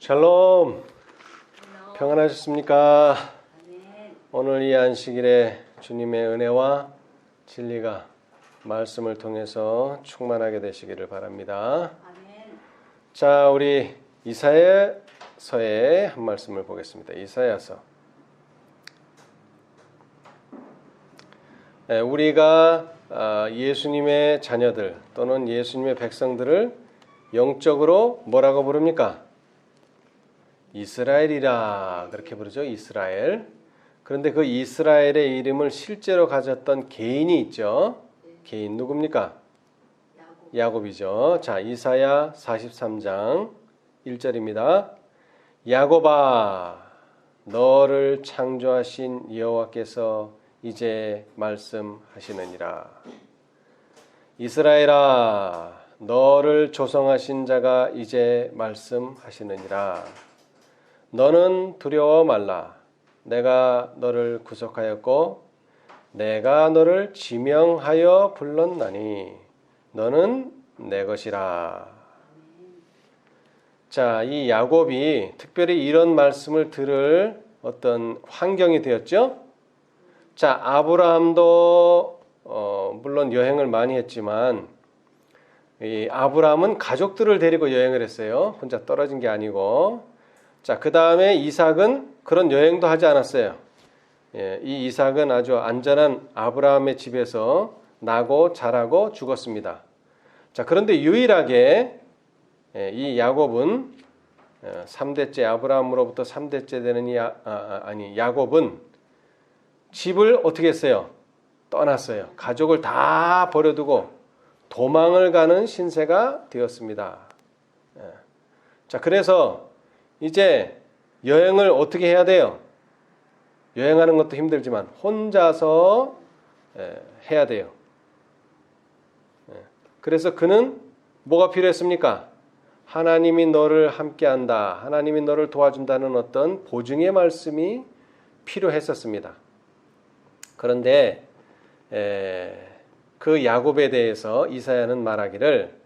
샬롬, 평안하셨습니까? 오늘 이 안식일에 주님의 은혜와 진리가 말씀을 통해서 충만하게 되시기를 바랍니다. 자, 우리 이사야서의 한 말씀을 보겠습니다. 이사야서. 우리가 예수님의 자녀들 또는 예수님의 백성들을 영적으로 뭐라고 부릅니까? 이스라엘이라 그렇게 부르죠. 이스라엘. 그런데 그 이스라엘의 이름을 실제로 가졌던 개인이 있죠. 개인 누굽니까? 야곱이죠. 자, 이사야 43장 1절입니다. 야곱아, 너를 창조하신 여호와께서 이제 말씀하시느니라. 이스라엘아, 너를 조성하신 자가 이제 말씀하시느니라. 너는 두려워 말라. 내가 너를 구속하였고 내가 너를 지명하여 불렀나니 너는 내 것이라. 자, 이 야곱이 특별히 이런 말씀을 들을 어떤 환경이 되었죠. 자, 아브라함도 물론 여행을 많이 했지만 이 아브라함은 가족들을 데리고 여행을 했어요. 혼자 떨어진 게 아니고. 자, 그 다음에 이삭은 그런 여행도 하지 않았어요. 이 이삭은 아주 안전한 아브라함의 집에서 나고 자라고 죽었습니다. 자, 그런데 유일하게 이 야곱은 3대째 아브라함으로부터 3대째 되는 야곱은 집을 어떻게 했어요? 떠났어요. 가족을 다 버려두고 도망을 가는 신세가 되었습니다. 자, 그래서 이제 여행을 어떻게 해야 돼요? 여행하는 것도 힘들지만 혼자서 해야 돼요. 그래서 그는 뭐가 필요했습니까? 하나님이 너를 함께한다. 하나님이 너를 도와준다는 어떤 보증의 말씀이 필요했었습니다. 그런데 그 야곱에 대해서 이사야는 말하기를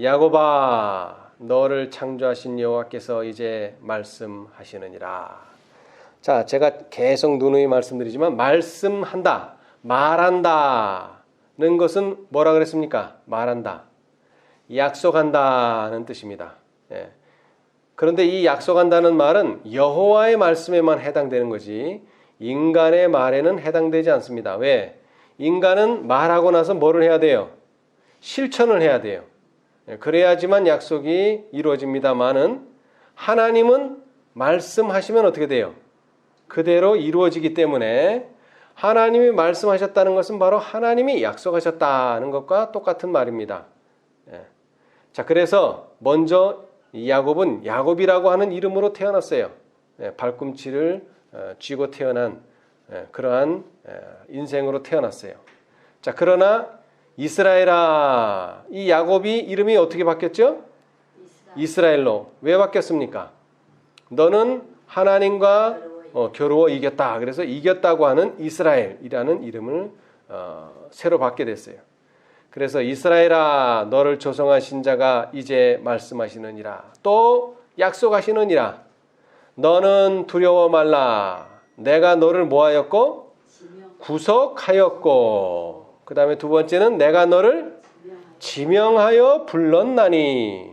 야곱아, 너를 창조하신 여호와께서 이제 말씀하시느니라. 자, 제가 계속 누누이 말씀드리지만 말씀한다, 말한다는 것은 뭐라 그랬습니까? 말한다, 약속한다는 뜻입니다. 그런데 이 약속한다는 말은 여호와의 말씀에만 해당되는 거지 인간의 말에는 해당되지 않습니다. 왜? 인간은 말하고 나서 뭐를 해야 돼요? 실천을 해야 돼요. 그래야지만 약속이 이루어집니다만은 하나님은 말씀하시면 어떻게 돼요? 그대로 이루어지기 때문에 하나님이 말씀하셨다는 것은 바로 하나님이 약속하셨다는 것과 똑같은 말입니다. 자, 그래서 먼저 야곱은 야곱이라고 하는 이름으로 태어났어요. 발꿈치를 쥐고 태어난 그러한 인생으로 태어났어요. 자, 그러나 이스라엘아, 이 야곱이 이름이 어떻게 바뀌었죠? 이스라엘로. 왜 바뀌었습니까? 너는 하나님과 겨루어 이겼다. 그래서 이겼다고 하는 이스라엘이라는 이름을 새로 받게 됐어요. 그래서 이스라엘아, 너를 조성하신 자가 이제 말씀하시느니라. 또 약속하시느니라. 너는 두려워 말라. 내가 너를 뭐하였고? 구속하였고. 그 다음에 두 번째는 내가 너를 지명하여 불렀나니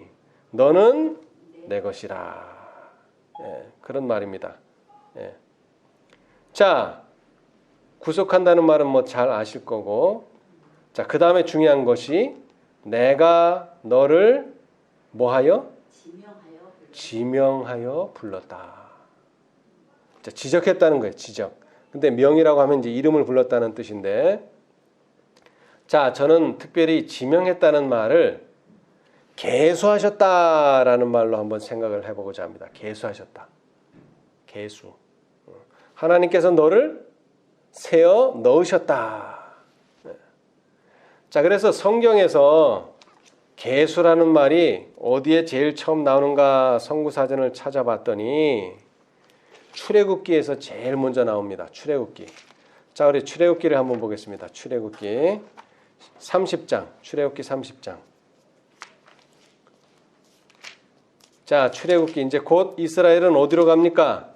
너는 내 것이라. 그런 말입니다. 자, 구속한다는 말은 뭐 잘 아실 거고. 자, 그 다음에 중요한 것이 내가 너를 뭐하여? 지명하여 불렀다. 자, 지적했다는 거예요. 지적. 근데 명이라고 하면 이제 이름을 불렀다는 뜻인데, 자, 저는 특별히 지명했다는 말을 계수하셨다라는 말로 한번 생각을 해보고자 합니다. 계수하셨다. 계수. 하나님께서 너를 세어 넣으셨다. 자, 그래서 성경에서 계수라는 말이 어디에 제일 처음 나오는가 선구사전을 찾아봤더니 출애굽기에서 제일 먼저 나옵니다. 출애굽기. 자, 우리 출애굽기를 한번 보겠습니다. 출애굽기 30장, 출애굽기 30장. 자, 출애굽기 이제 곧 이스라엘은 어디로 갑니까?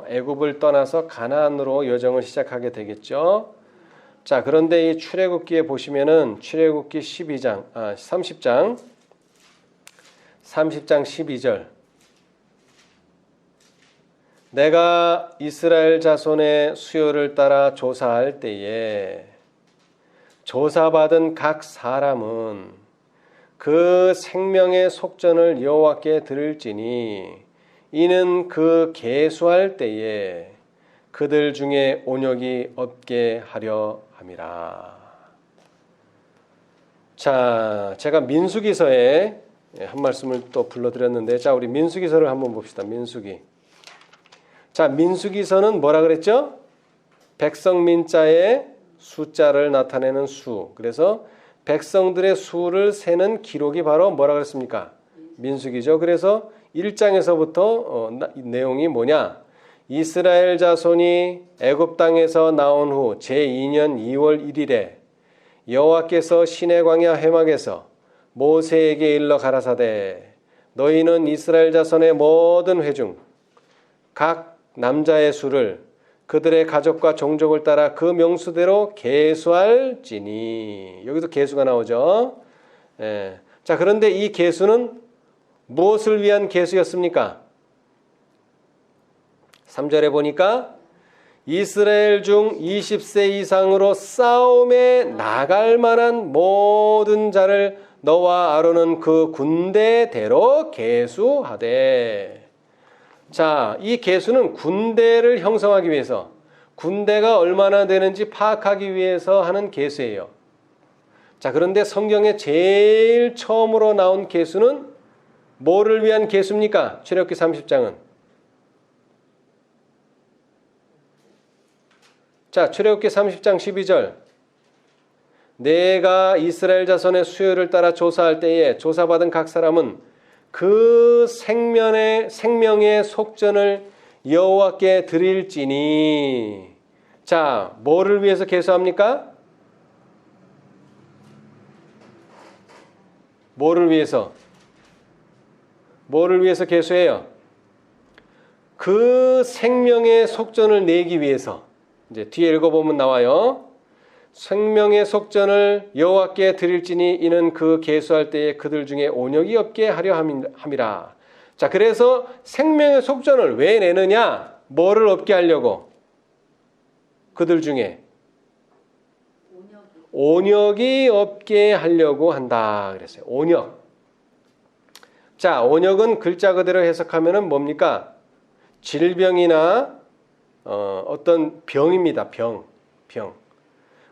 애굽을 떠나서 가나안으로 여정을 시작하게 되겠죠. 자, 그런데 이 출애굽기에 보시면은 출애굽기 30장 12절. 내가 이스라엘 자손의 수요를 따라 조사할 때에 조사받은 각 사람은 그 생명의 속전을 여호와께 드릴지니 이는 그 계수할 때에 그들 중에 온역이 없게 하려 함이라. 자, 제가 민수기서에 한 말씀을 또 불러드렸는데, 자, 우리 민수기서를 한번 봅시다. 민수기. 자, 민수기서는 뭐라 그랬죠? 백성민자의 숫자를 나타내는 수. 그래서 백성들의 수를 세는 기록이 바로 뭐라 그랬습니까? 민수기죠. 그래서 1장에서부터 내용이 뭐냐? 이스라엘 자손이 애굽 땅에서 나온 후 제2년 2월 1일에 여호와께서 시내 광야 회막에서 모세에게 일러 가라사대 너희는 이스라엘 자손의 모든 회중 각 남자의 수를 그들의 가족과 종족을 따라 그 명수대로 계수할지니. 여기서 계수가 나오죠. 예. 자, 그런데 이 계수는 무엇을 위한 계수였습니까? 3절에 보니까 이스라엘 중 20세 이상으로 싸움에 나갈 만한 모든 자를 너와 아론은 그 군대대로 계수하되. 자, 이 계수는 군대를 형성하기 위해서, 군대가 얼마나 되는지 파악하기 위해서 하는 계수예요. 자, 그런데 성경에 제일 처음으로 나온 계수는 뭐를 위한 계수입니까? 출애굽기 30장은. 자, 출애굽기 30장 12절. 내가 이스라엘 자손의 수요를 따라 조사할 때에 조사받은 각 사람은 그 생명의 속전을 여호와께 드릴지니. 자, 뭐를 위해서 계수합니까? 뭐를 위해서 계수해요? 그 생명의 속전을 내기 위해서. 이제 뒤에 읽어보면 나와요. 생명의 속전을 여호와께 드릴지니 이는 그 계수할 때에 그들 중에 온역이 없게 하려 함이라. 자, 그래서 생명의 속전을 왜 내느냐? 뭐를 없게 하려고? 그들 중에 온역이 없게 하려고 한다 그랬어요. 온역. 자, 온역은 글자 그대로 해석하면은 뭡니까? 질병이나 어떤 병입니다. 병.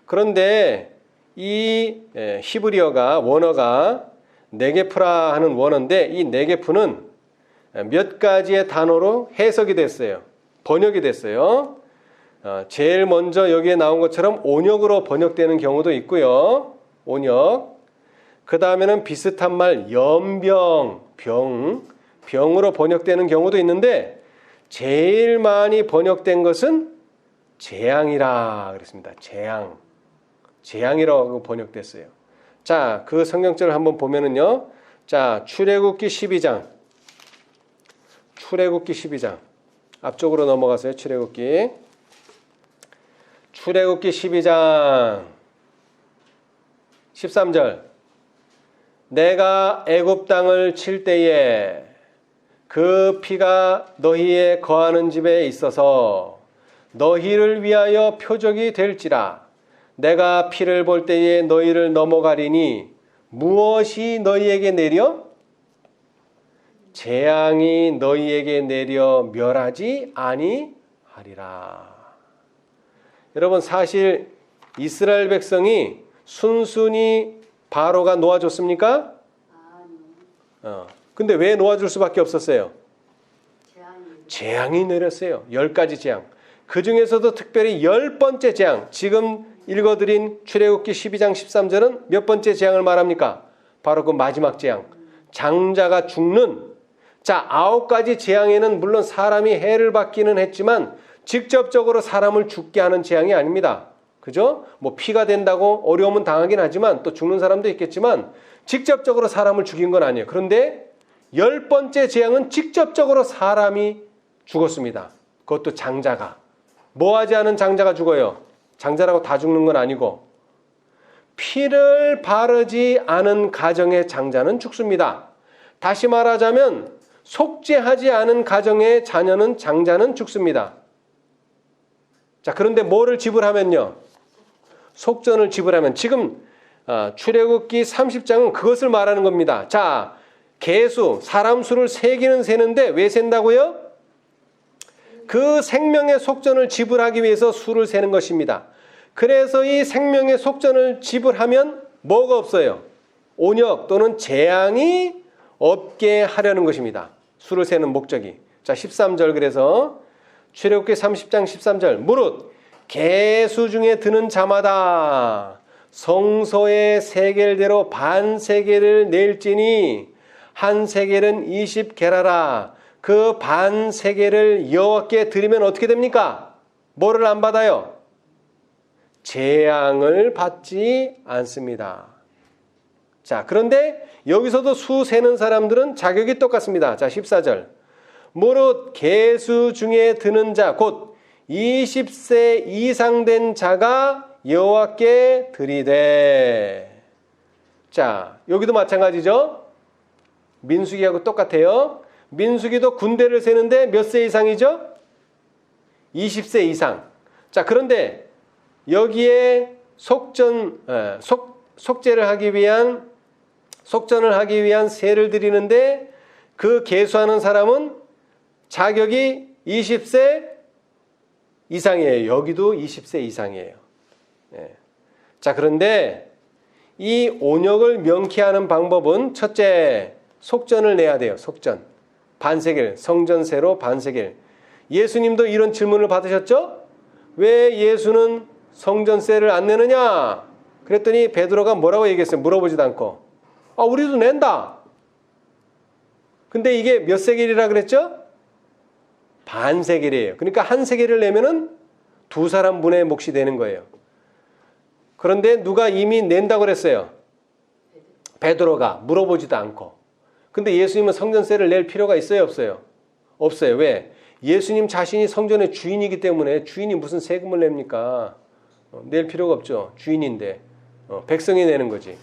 그런데 이 히브리어가 원어가 네게프라 하는 원어인데 이 네게프는 몇 가지의 단어로 해석이 됐어요. 번역이 됐어요. 제일 먼저 여기에 나온 것처럼 온역으로 번역되는 경우도 있고요. 온역. 그 다음에는 비슷한 말 연병, 병으로 번역되는 경우도 있는데 제일 많이 번역된 것은 재앙이라 그랬습니다. 재앙이라고 번역됐어요. 자, 그 성경절을 한번 보면은요. 자, 출애굽기 12장. 앞쪽으로 넘어가세요. 출애굽기 12장 13절. 내가 애굽 땅을 칠 때에 그 피가 너희의 거하는 집에 있어서 너희를 위하여 표적이 될지라. 내가 피를 볼 때에 너희를 넘어가리니 무엇이 너희에게 내려? 재앙이 너희에게 내려 멸하지 아니하리라. 여러분, 사실 이스라엘 백성이 순순히 바로가 놓아줬습니까? 근데 왜 놓아줄 수밖에 없었어요? 재앙이 내렸어요. 10가지 재앙. 그 중에서도 특별히 10번째 재앙, 지금 읽어드린 출애굽기 12장 13절은 몇 번째 재앙을 말합니까? 바로 그 마지막 재앙. 장자가 죽는. 자, 9가지 재앙에는 물론 사람이 해를 받기는 했지만 직접적으로 사람을 죽게 하는 재앙이 아닙니다. 그죠? 뭐 피가 된다고 어려움은 당하긴 하지만 또 죽는 사람도 있겠지만 직접적으로 사람을 죽인 건 아니에요. 그런데 10번째 재앙은 직접적으로 사람이 죽었습니다. 그것도 장자가. 뭐하지 않은 장자가 죽어요. 장자라고 다 죽는 건 아니고 피를 바르지 않은 가정의 장자는 죽습니다. 다시 말하자면 속죄하지 않은 가정의 자녀는 장자는 죽습니다. 자, 그런데 뭐를 지불하면요? 속전을 지불하면 지금 출애굽기 30장은 그것을 말하는 겁니다. 자, 개수, 사람 수를 세기는 세는데 왜 센다고요? 그 생명의 속전을 지불하기 위해서 수를 세는 것입니다. 그래서 이 생명의 속전을 지불하면 뭐가 없어요? 온역 또는 재앙이 없게 하려는 것입니다. 수를 세는 목적이. 자, 13절 그래서 출애굽기 30장 13절 무릇 개수 중에 드는 자마다 성소의 세겔대로 반 세겔을 낼지니 한 세겔은 20게라라. 그 반 세겔을 여호와께 드리면 어떻게 됩니까? 뭐를 안 받아요? 재앙을 받지 않습니다. 자, 그런데 여기서도 수 세는 사람들은 자격이 똑같습니다. 자, 14절. 무릇 개수 중에 드는 자, 곧 20세 이상 된 자가 여호와께 드리되. 자, 여기도 마찬가지죠. 민수기하고 똑같아요. 민수기도 군대를 세는데 몇 세 이상이죠? 20세 이상. 자, 그런데 여기에 속죄를 하기 위한 속전을 하기 위한 세를 드리는데 그 계수하는 사람은 자격이 20세 이상이에요. 여기도 20세 이상이에요. 네. 자, 그런데 이 온역을 명쾌하는 방법은 첫째, 속전을 내야 돼요. 속전. 반세겔, 성전세로 반세겔. 예수님도 이런 질문을 받으셨죠? 왜 예수는 성전세를 안 내느냐? 그랬더니 베드로가 뭐라고 얘기했어요? 물어보지도 않고. 우리도 낸다. 근데 이게 몇 세겔이라 그랬죠? 반세겔이에요. 그러니까 한 세겔을 내면은 두 사람 분의 몫이 되는 거예요. 그런데 누가 이미 낸다고 그랬어요? 베드로가 물어보지도 않고. 근데 예수님은 성전세를 낼 필요가 있어요, 없어요? 없어요. 왜? 예수님 자신이 성전의 주인이기 때문에 주인이 무슨 세금을 냅니까? 낼 필요가 없죠. 주인인데. 백성이 내는 거지.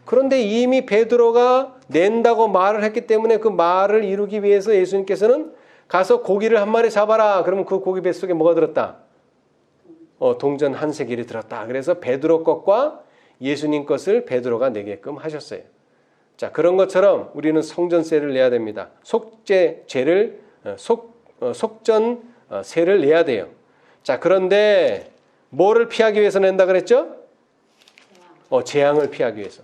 그런데 이미 베드로가 낸다고 말을 했기 때문에 그 말을 이루기 위해서 예수님께서는 가서 고기를 한 마리 잡아라. 그러면 그 고기 뱃속에 뭐가 들었다? 동전 한 세겔이 들었다. 그래서 베드로 것과 예수님 것을 베드로가 내게끔 하셨어요. 자, 그런 것처럼 우리는 성전세를 내야 됩니다. 속죄죄를 속전세를 내야 돼요. 자, 그런데 뭐를 피하기 위해서 낸다 그랬죠? 재앙을 피하기 위해서.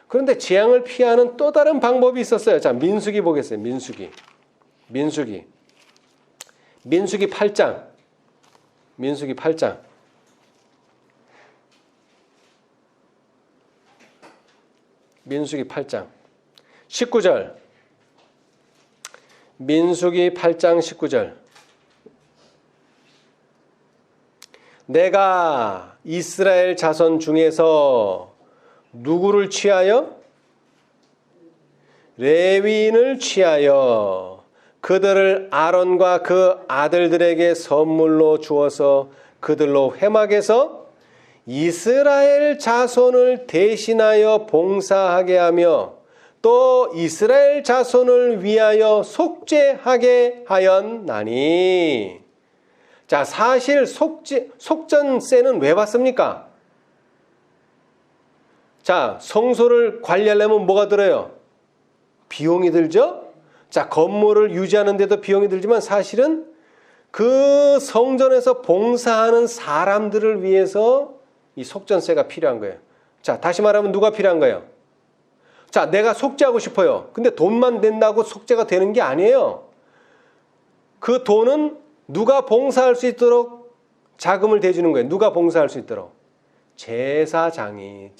그런데 재앙을 피하는 또 다른 방법이 있었어요. 자, 민수기 보겠어요. 민수기 8장. 민수기 8장. 민수기 8장 19절. 민수기 8장 19절. 내가 이스라엘 자손 중에서 누구를 취하여? 레위인을 취하여 그들을 아론과 그 아들들에게 선물로 주어서 그들로 회막에서 이스라엘 자손을 대신하여 봉사하게 하며 또 이스라엘 자손을 위하여 속죄하게 하였나니. 자, 사실 속전세는 왜 받습니까? 자, 성소를 관리하려면 뭐가 들어요? 비용이 들죠? 자, 건물을 유지하는 데도 비용이 들지만 사실은 그 성전에서 봉사하는 사람들을 위해서 이 속전세가 필요한 거예요. 자, 다시 말하면 누가 필요한 거예요? 자, 내가 속죄하고 싶어요. 근데 돈만 낸다고 속죄가 되는 게 아니에요. 그 돈은 누가 봉사할 수 있도록 자금을 대주는 거예요. 누가 봉사할 수 있도록? 제사장이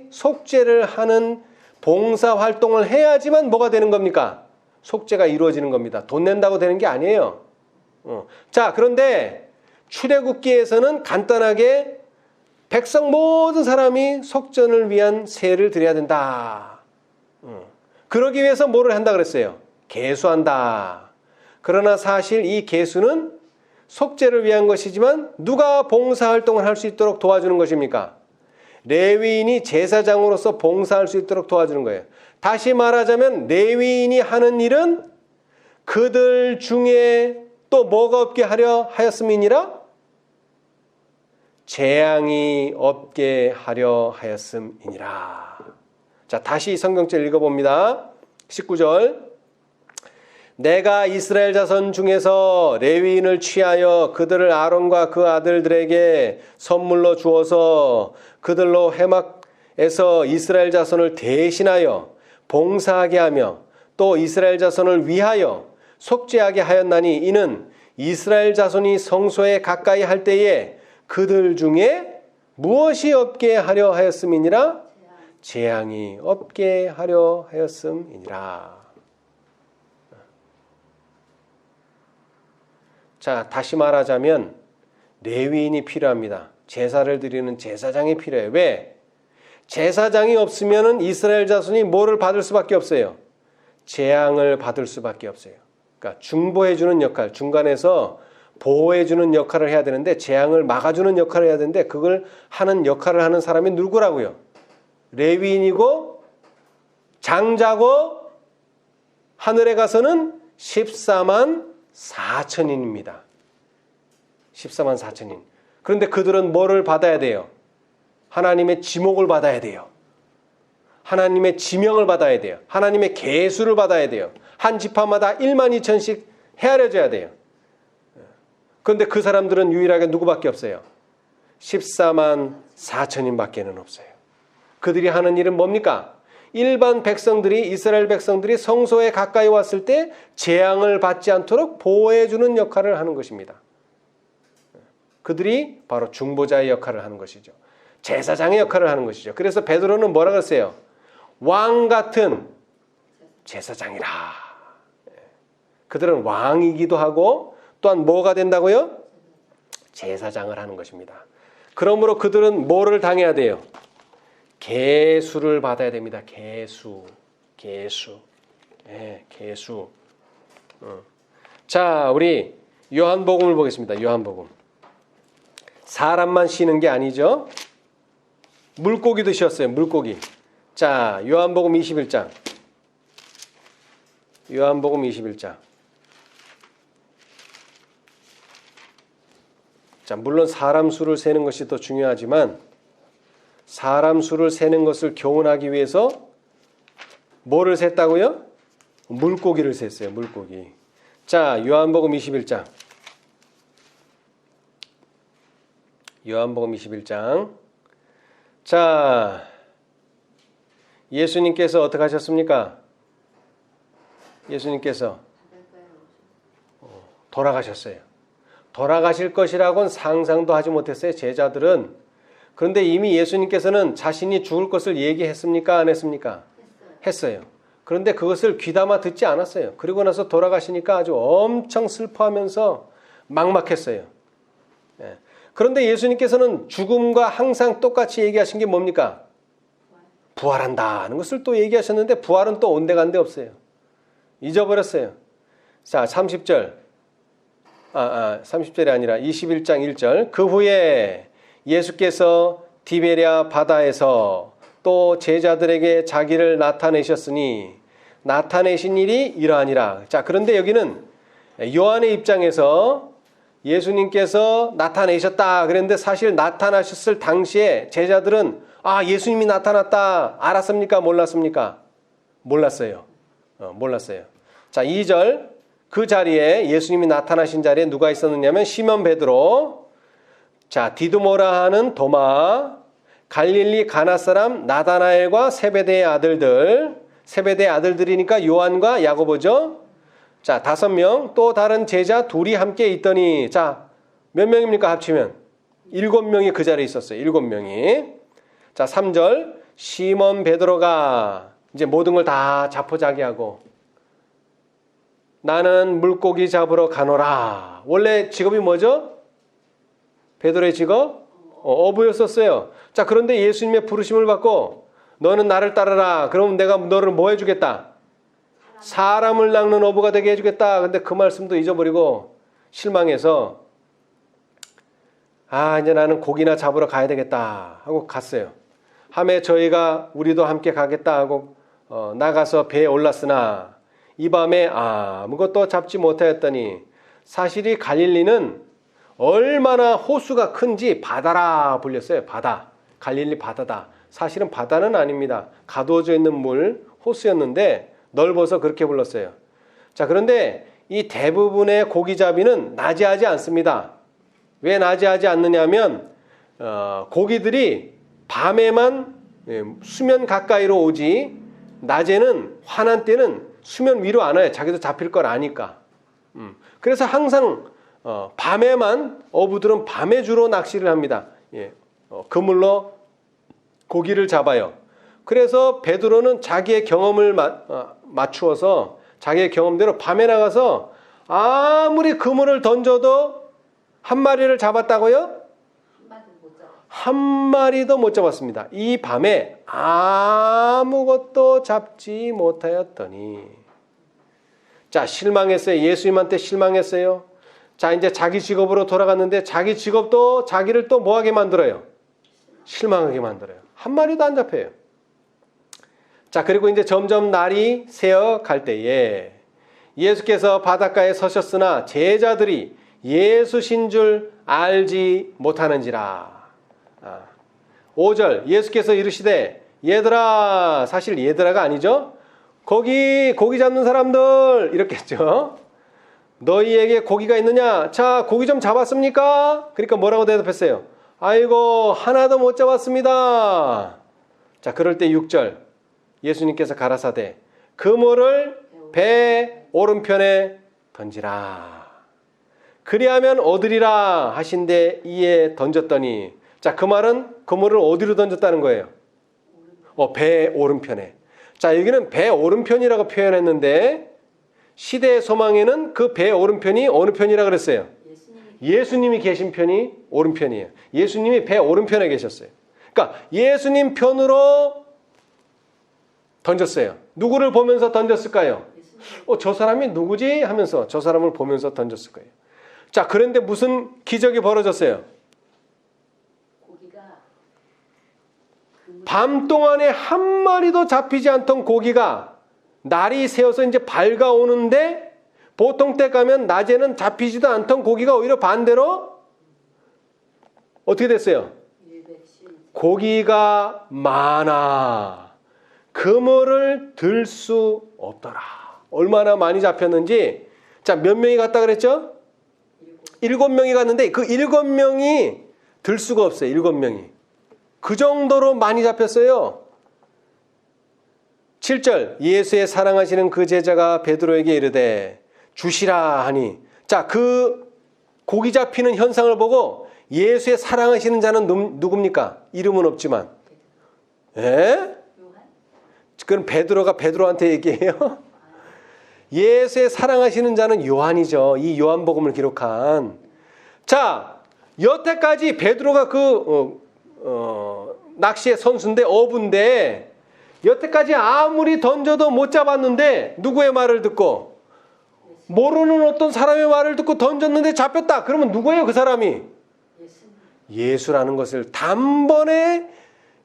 속죄를 하는 봉사 활동을 해야지만 뭐가 되는 겁니까? 속죄가 이루어지는 겁니다. 돈 낸다고 되는 게 아니에요. 자, 그런데 출애굽기에서는 간단하게 백성 모든 사람이 속전을 위한 세를 드려야 된다. 그러기 위해서 뭐를 한다 그랬어요? 계수한다. 그러나 사실 이 계수는 속죄를 위한 것이지만 누가 봉사활동을 할 수 있도록 도와주는 것입니까? 레위인이 제사장으로서 봉사할 수 있도록 도와주는 거예요. 다시 말하자면 레위인이 하는 일은 그들 중에 또 뭐가 없게 하려 하였음이니라? 재앙이 없게 하려 하였음이니라. 자, 다시 성경절 읽어봅니다. 19절. 내가 이스라엘 자손 중에서 레위인을 취하여 그들을 아론과 그 아들들에게 선물로 주어서 그들로 회막에서 이스라엘 자손을 대신하여 봉사하게 하며 또 이스라엘 자손을 위하여 속죄하게 하였나니 이는 이스라엘 자손이 성소에 가까이 할 때에 그들 중에 무엇이 없게 하려 하였음이니라? 재앙이 없게 하려 하였음이니라. 자, 다시 말하자면 레위인이 필요합니다. 제사를 드리는 제사장이 필요해요. 왜? 제사장이 없으면 이스라엘 자손이 뭐를 받을 수밖에 없어요? 재앙을 받을 수밖에 없어요. 그러니까 중보해주는 역할, 중간에서 보호해주는 역할을 해야 되는데 재앙을 막아주는 역할을 해야 되는데 그걸 하는 역할을 하는 사람이 누구라고요? 레위인이고 장자고 하늘에 가서는 14만 4천인입니다. 14만 4천인. 그런데 그들은 뭐를 받아야 돼요? 하나님의 지목을 받아야 돼요. 하나님의 지명을 받아야 돼요. 하나님의 계수를 받아야 돼요. 한 지파마다 1만 2천씩 헤아려져야 돼요. 그런데 그 사람들은 유일하게 누구밖에 없어요? 14만 4천인밖에는 없어요. 그들이 하는 일은 뭡니까? 일반 백성들이 이스라엘 백성들이 성소에 가까이 왔을 때 재앙을 받지 않도록 보호해주는 역할을 하는 것입니다. 그들이 바로 중보자의 역할을 하는 것이죠. 제사장의 역할을 하는 것이죠. 그래서 베드로는 뭐라 그랬어요? 왕 같은 제사장이라. 그들은 왕이기도 하고 또한 뭐가 된다고요? 제사장을 하는 것입니다. 그러므로 그들은 뭐를 당해야 돼요? 계수를 받아야 됩니다. 계수. 네, 계수. 자, 우리 요한복음을 보겠습니다. 요한복음. 사람만 쉬는 게 아니죠. 물고기도 쉬었어요. 물고기. 자, 요한복음 21장. 요한복음 21장. 자, 물론 사람 수를 세는 것이 더 중요하지만 사람 수를 세는 것을 교훈하기 위해서 뭐를 셌다고요? 물고기를 셌어요. 물고기. 자, 요한복음 21장. 요한복음 21장. 자, 예수님께서 어떻게 하셨습니까? 예수님께서 돌아가셨어요. 돌아가실 것이라고는 상상도 하지 못했어요. 제자들은. 그런데 이미 예수님께서는 자신이 죽을 것을 얘기했습니까? 안 했습니까? 했어요. 그런데 그것을 귀담아 듣지 않았어요. 그리고 나서 돌아가시니까 아주 엄청 슬퍼하면서 막막했어요. 그런데 예수님께서는 죽음과 항상 똑같이 얘기하신 게 뭡니까? 부활한다는 것을 또 얘기하셨는데 부활은 또 온데간데 없어요. 잊어버렸어요. 자, 30절. 30절이 아니라 21장 1절. 그 후에 예수께서 디베랴 바다에서 또 제자들에게 자기를 나타내셨으니 나타내신 일이 이러하니라. 자, 그런데 여기는 요한의 입장에서 예수님께서 나타내셨다 그랬는데 사실 나타나셨을 당시에 제자들은 예수님이 나타났다 알았습니까? 몰랐습니까? 몰랐어요. 몰랐어요. 자, 2절. 그 자리에 예수님이 나타나신 자리에 누가 있었느냐면 시몬 베드로, 자, 디두모라 하는 도마, 갈릴리 가나 사람 나다나엘과 세베대의 아들들, 세베대의 아들들이니까 요한과 야고보죠. 자, 5명, 또 다른 제자 둘이 함께 있더니, 자, 몇 명입니까? 합치면 7명이 그 자리에 있었어요. 7명이. 자, 3절. 시몬 베드로가 이제 모든 걸 다 자포자기하고 나는 물고기 잡으러 가노라. 원래 직업이 뭐죠? 베드로의 직업? 어부였었어요. 자, 그런데 예수님의 부르심을 받고 너는 나를 따르라. 그러면 내가 너를 뭐 해주겠다? 사람을 낚는 어부가 되게 해주겠다. 근데 그 말씀도 잊어버리고 실망해서 이제 나는 고기나 잡으러 가야 되겠다 하고 갔어요. 함에 저희가 우리도 함께 가겠다 하고 나가서 배에 올랐으나 이 밤에 아무것도 잡지 못하였더니 사실이 갈릴리는 얼마나 호수가 큰지 바다라 불렸어요. 바다. 갈릴리 바다다. 사실은 바다는 아닙니다. 가두어져 있는 물, 호수였는데 넓어서 그렇게 불렀어요. 자, 그런데 이 대부분의 고기잡이는 낮이하지 않습니다. 왜 낮이하지 않느냐면 고기들이 밤에만 수면 가까이로 오지 낮에는 환한 때는 수면 위로 안 와요. 자기도 잡힐 걸 아니까. 그래서 항상 밤에만 어부들은 밤에 주로 낚시를 합니다. 그물로 고기를 잡아요. 그래서 베드로는 자기의 경험을 맞추어서 자기의 경험대로 밤에 나가서 아무리 그물을 던져도 한 마리를 잡았다고요? 한 마리도 못 잡았습니다. 이 밤에 아무것도 잡지 못하였더니 자, 실망했어요. 예수님한테 실망했어요. 자, 이제 자기 직업으로 돌아갔는데 자기 직업도 자기를 또 뭐하게 만들어요? 실망하게 만들어요. 한 마리도 안 잡혀요. 자, 그리고 이제 점점 날이 새어 갈 때에 예수께서 바닷가에 서셨으나 제자들이 예수신 줄 알지 못하는지라. 5절 예수께서 이르시되 얘들아, 사실 얘들아가 아니죠. 거기 고기 잡는 사람들 이렇게 했죠. 너희에게 고기가 있느냐? 자, 고기 좀 잡았습니까? 그러니까 뭐라고 대답했어요? 아이고, 하나도 못 잡았습니다. 자, 그럴 때 6절 예수님께서 가라사대 그물을 배 오른편에 던지라. 그리하면 얻으리라 하신데 이에 던졌더니 자, 그 말은 그물을 어디로 던졌다는 거예요? 배 오른편에. 자, 여기는 배 오른편이라고 표현했는데 시대의 소망에는 그 배 오른편이 어느 편이라 그랬어요? 예수님이 계신 편이 오른편이에요. 예수님이 배 오른편에 계셨어요. 그러니까 예수님 편으로 던졌어요. 누구를 보면서 던졌을까요? 저 사람이 누구지? 하면서 저 사람을 보면서 던졌을 거예요. 자, 그런데 무슨 기적이 벌어졌어요? 밤 동안에 한 마리도 잡히지 않던 고기가 날이 새어서 이제 밝아오는데 보통 때 가면 낮에는 잡히지도 않던 고기가 오히려 반대로 어떻게 됐어요? 고기가 많아. 그물을 들 수 없더라. 얼마나 많이 잡혔는지. 자, 몇 명이 갔다 그랬죠? 7명이 갔는데 그 7명이 들 수가 없어요. 7명이. 그 정도로 많이 잡혔어요. 7절 예수의 사랑하시는 그 제자가 베드로에게 이르되 주시라 하니 자, 그 고기 잡히는 현상을 보고 예수의 사랑하시는 자는 누굽니까? 이름은 없지만 그럼 베드로가 베드로한테 얘기해요? 예수의 사랑하시는 자는 요한이죠. 이 요한복음을 기록한. 자, 여태까지 베드로가 낚시의 선수인데 어부인데 여태까지 아무리 던져도 못 잡았는데 누구의 말을 듣고 모르는 어떤 사람의 말을 듣고 던졌는데 잡혔다. 그러면 누구예요? 그 사람이? 예수라는 것을 단번에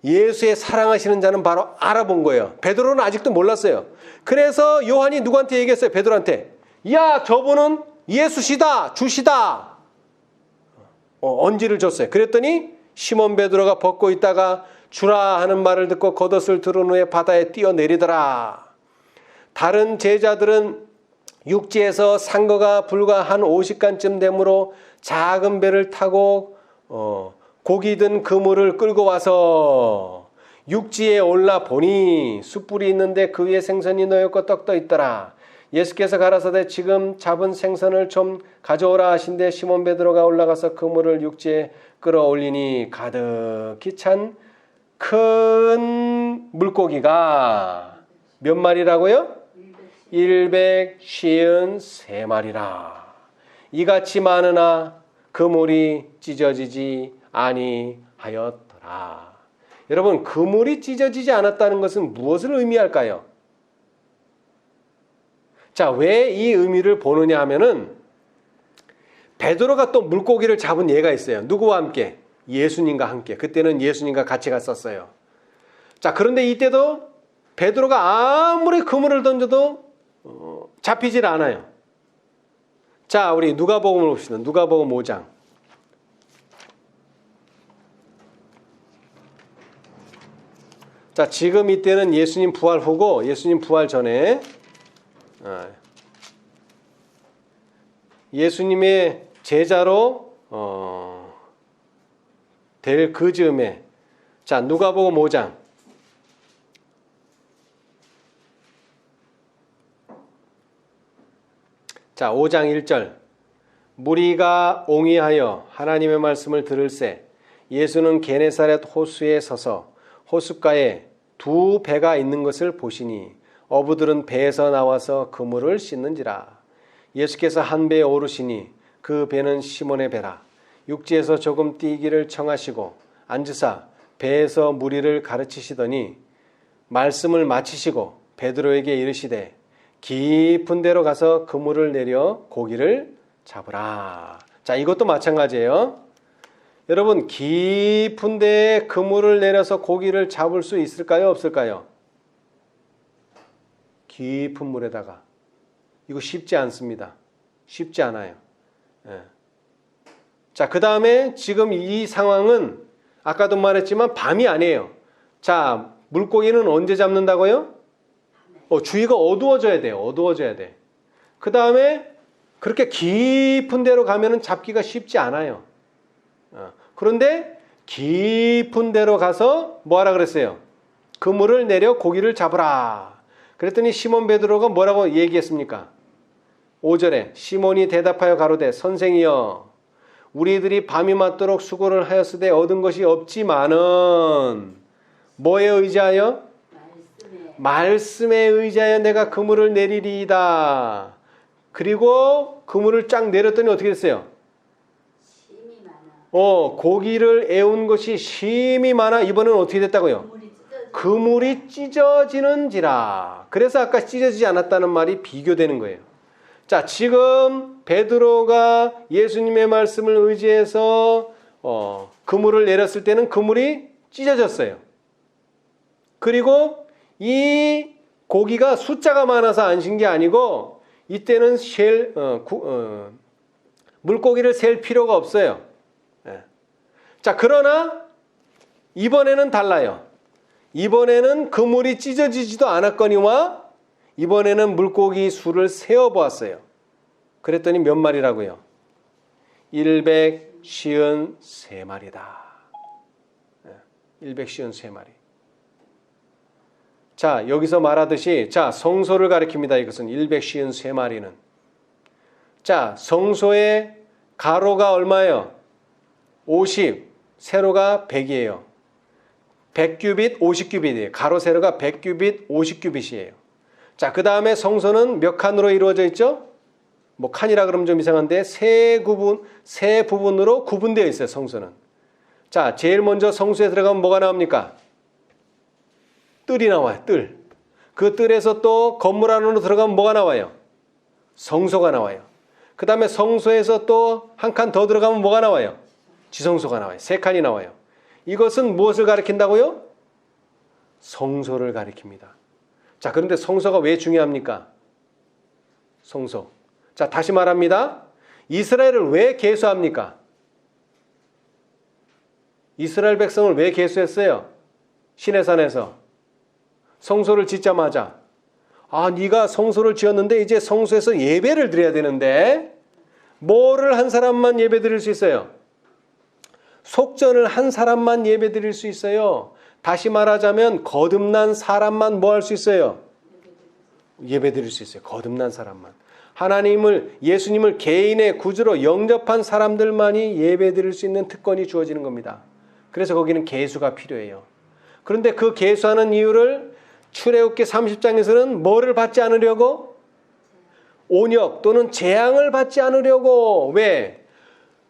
예수의 사랑하시는 자는 바로 알아본 거예요. 베드로는 아직도 몰랐어요. 그래서 요한이 누구한테 얘기했어요? 베드로한테. 야, 저분은 예수시다. 주시다. 언지를 줬어요. 그랬더니 시몬 베드로가 벗고 있다가 주라 하는 말을 듣고 겉옷을 두른 후에 바다에 뛰어내리더라. 다른 제자들은 육지에서 산 거가 불과 한 50간쯤 되므로 작은 배를 타고 고기 든 그물을 끌고 와서 육지에 올라 보니 숯불이 있는데 그 위에 생선이 놓였고 떡도 있더라. 예수께서 가라사대 지금 잡은 생선을 좀 가져오라 하신데 시몬 베드로가 올라가서 그물을 육지에 끌어올리니 가득히 찬 큰 물고기가 몇 마리라고요? 153마리라. 이같이 많으나 그물이 찢어지지 아니하였더라. 여러분, 그물이 찢어지지 않았다는 것은 무엇을 의미할까요? 자, 왜 이 의미를 보느냐 하면은 베드로가 또 물고기를 잡은 예가 있어요. 누구와 함께? 예수님과 함께. 그때는 예수님과 같이 갔었어요. 자, 그런데 이때도 베드로가 아무리 그물을 던져도 잡히질 않아요. 자, 우리 누가복음을 봅시다. 누가복음 5장. 자, 지금 이때는 예수님 부활 후고 예수님 부활 전에 예수님의 제자로 될 그 즈음에, 자, 누가복음 5장. 자, 5장 1절. 무리가 옹이하여 하나님의 말씀을 들을새 예수는 게네사렛 호수에 서서 호숫가에 두 배가 있는 것을 보시니 어부들은 배에서 나와서 그물을 씻는지라. 예수께서 한 배에 오르시니 그 배는 시몬의 배라. 육지에서 조금 뛰기를 청하시고 앉으사 배에서 무리를 가르치시더니 말씀을 마치시고 베드로에게 이르시되 깊은 데로 가서 그물을 내려 고기를 잡으라. 자, 이것도 마찬가지예요. 여러분, 깊은 데에 그물을 내려서 고기를 잡을 수 있을까요? 없을까요? 깊은 물에다가. 이거 쉽지 않습니다. 쉽지 않아요. 예. 자, 그 다음에 지금 이 상황은 아까도 말했지만 밤이 아니에요. 자, 물고기는 언제 잡는다고요? 주위가 어두워져야 돼요. 어두워져야 돼. 그 다음에 그렇게 깊은 데로 가면은 잡기가 쉽지 않아요. 그런데 깊은 데로 가서 뭐하라 그랬어요? 그물을 내려 고기를 잡으라. 그랬더니 시몬 베드로가 뭐라고 얘기했습니까? 5절에 시몬이 대답하여 가로되 선생이여 우리들이 밤이 맞도록 수고를 하였으되 얻은 것이 없지만은 뭐에 의지하여? 말씀에 의지하여 내가 그물을 내리리이다. 그리고 그물을 쫙 내렸더니 어떻게 됐어요? 고기를 애운 것이 심이 많아. 이번엔 어떻게 됐다고요? 그물이 찢어지는지라. 그래서 아까 찢어지지 않았다는 말이 비교되는 거예요. 자, 지금 베드로가 예수님의 말씀을 의지해서 그물을 내렸을 때는 그물이 찢어졌어요. 그리고 이 고기가 숫자가 많아서 안 신 게 아니고 이때는 물고기를 셀 필요가 없어요. 자, 그러나 이번에는 달라요. 이번에는 그물이 찢어지지도 않았거니와 이번에는 물고기 수를 세어보았어요. 그랬더니 몇 마리라고요? 153마리다. 153마리. 자, 여기서 말하듯이, 자, 성소를 가리킵니다. 이것은 153마리는. 자, 성소의 가로가 얼마예요? 50, 세로가 100이에요. 100규빗, 50규빗이에요. 가로, 세로가 100규빗, 50규빗이에요. 자, 그 다음에 성소는 몇 칸으로 이루어져 있죠? 뭐 칸이라 그러면 좀 이상한데 세 부분으로 구분되어 있어요. 성소는. 자, 제일 먼저 성소에 들어가면 뭐가 나옵니까? 뜰이 나와요. 뜰. 그 뜰에서 또 건물 안으로 들어가면 뭐가 나와요? 성소가 나와요. 그 다음에 성소에서 또 한 칸 더 들어가면 뭐가 나와요? 지성소가 나와요. 세 칸이 나와요. 이것은 무엇을 가리킨다고요? 성소를 가리킵니다. 자, 그런데 성소가 왜 중요합니까? 성소. 자, 다시 말합니다. 이스라엘을 왜 계수합니까? 이스라엘 백성을 왜 계수했어요? 시내산에서. 성소를 짓자마자 네가 성소를 지었는데 이제 성소에서 예배를 드려야 되는데 뭐를 한 사람만 예배 드릴 수 있어요? 속전을 한 사람만 예배 드릴 수 있어요. 다시 말하자면 거듭난 사람만 뭐 할 수 있어요? 예배 드릴 수 있어요. 거듭난 사람만. 예수님을 개인의 구주로 영접한 사람들만이 예배 드릴 수 있는 특권이 주어지는 겁니다. 그래서 거기는 계수가 필요해요. 그런데 그 계수하는 이유를 출애굽기 30장에서는 뭐를 받지 않으려고? 온역 또는 재앙을 받지 않으려고. 왜?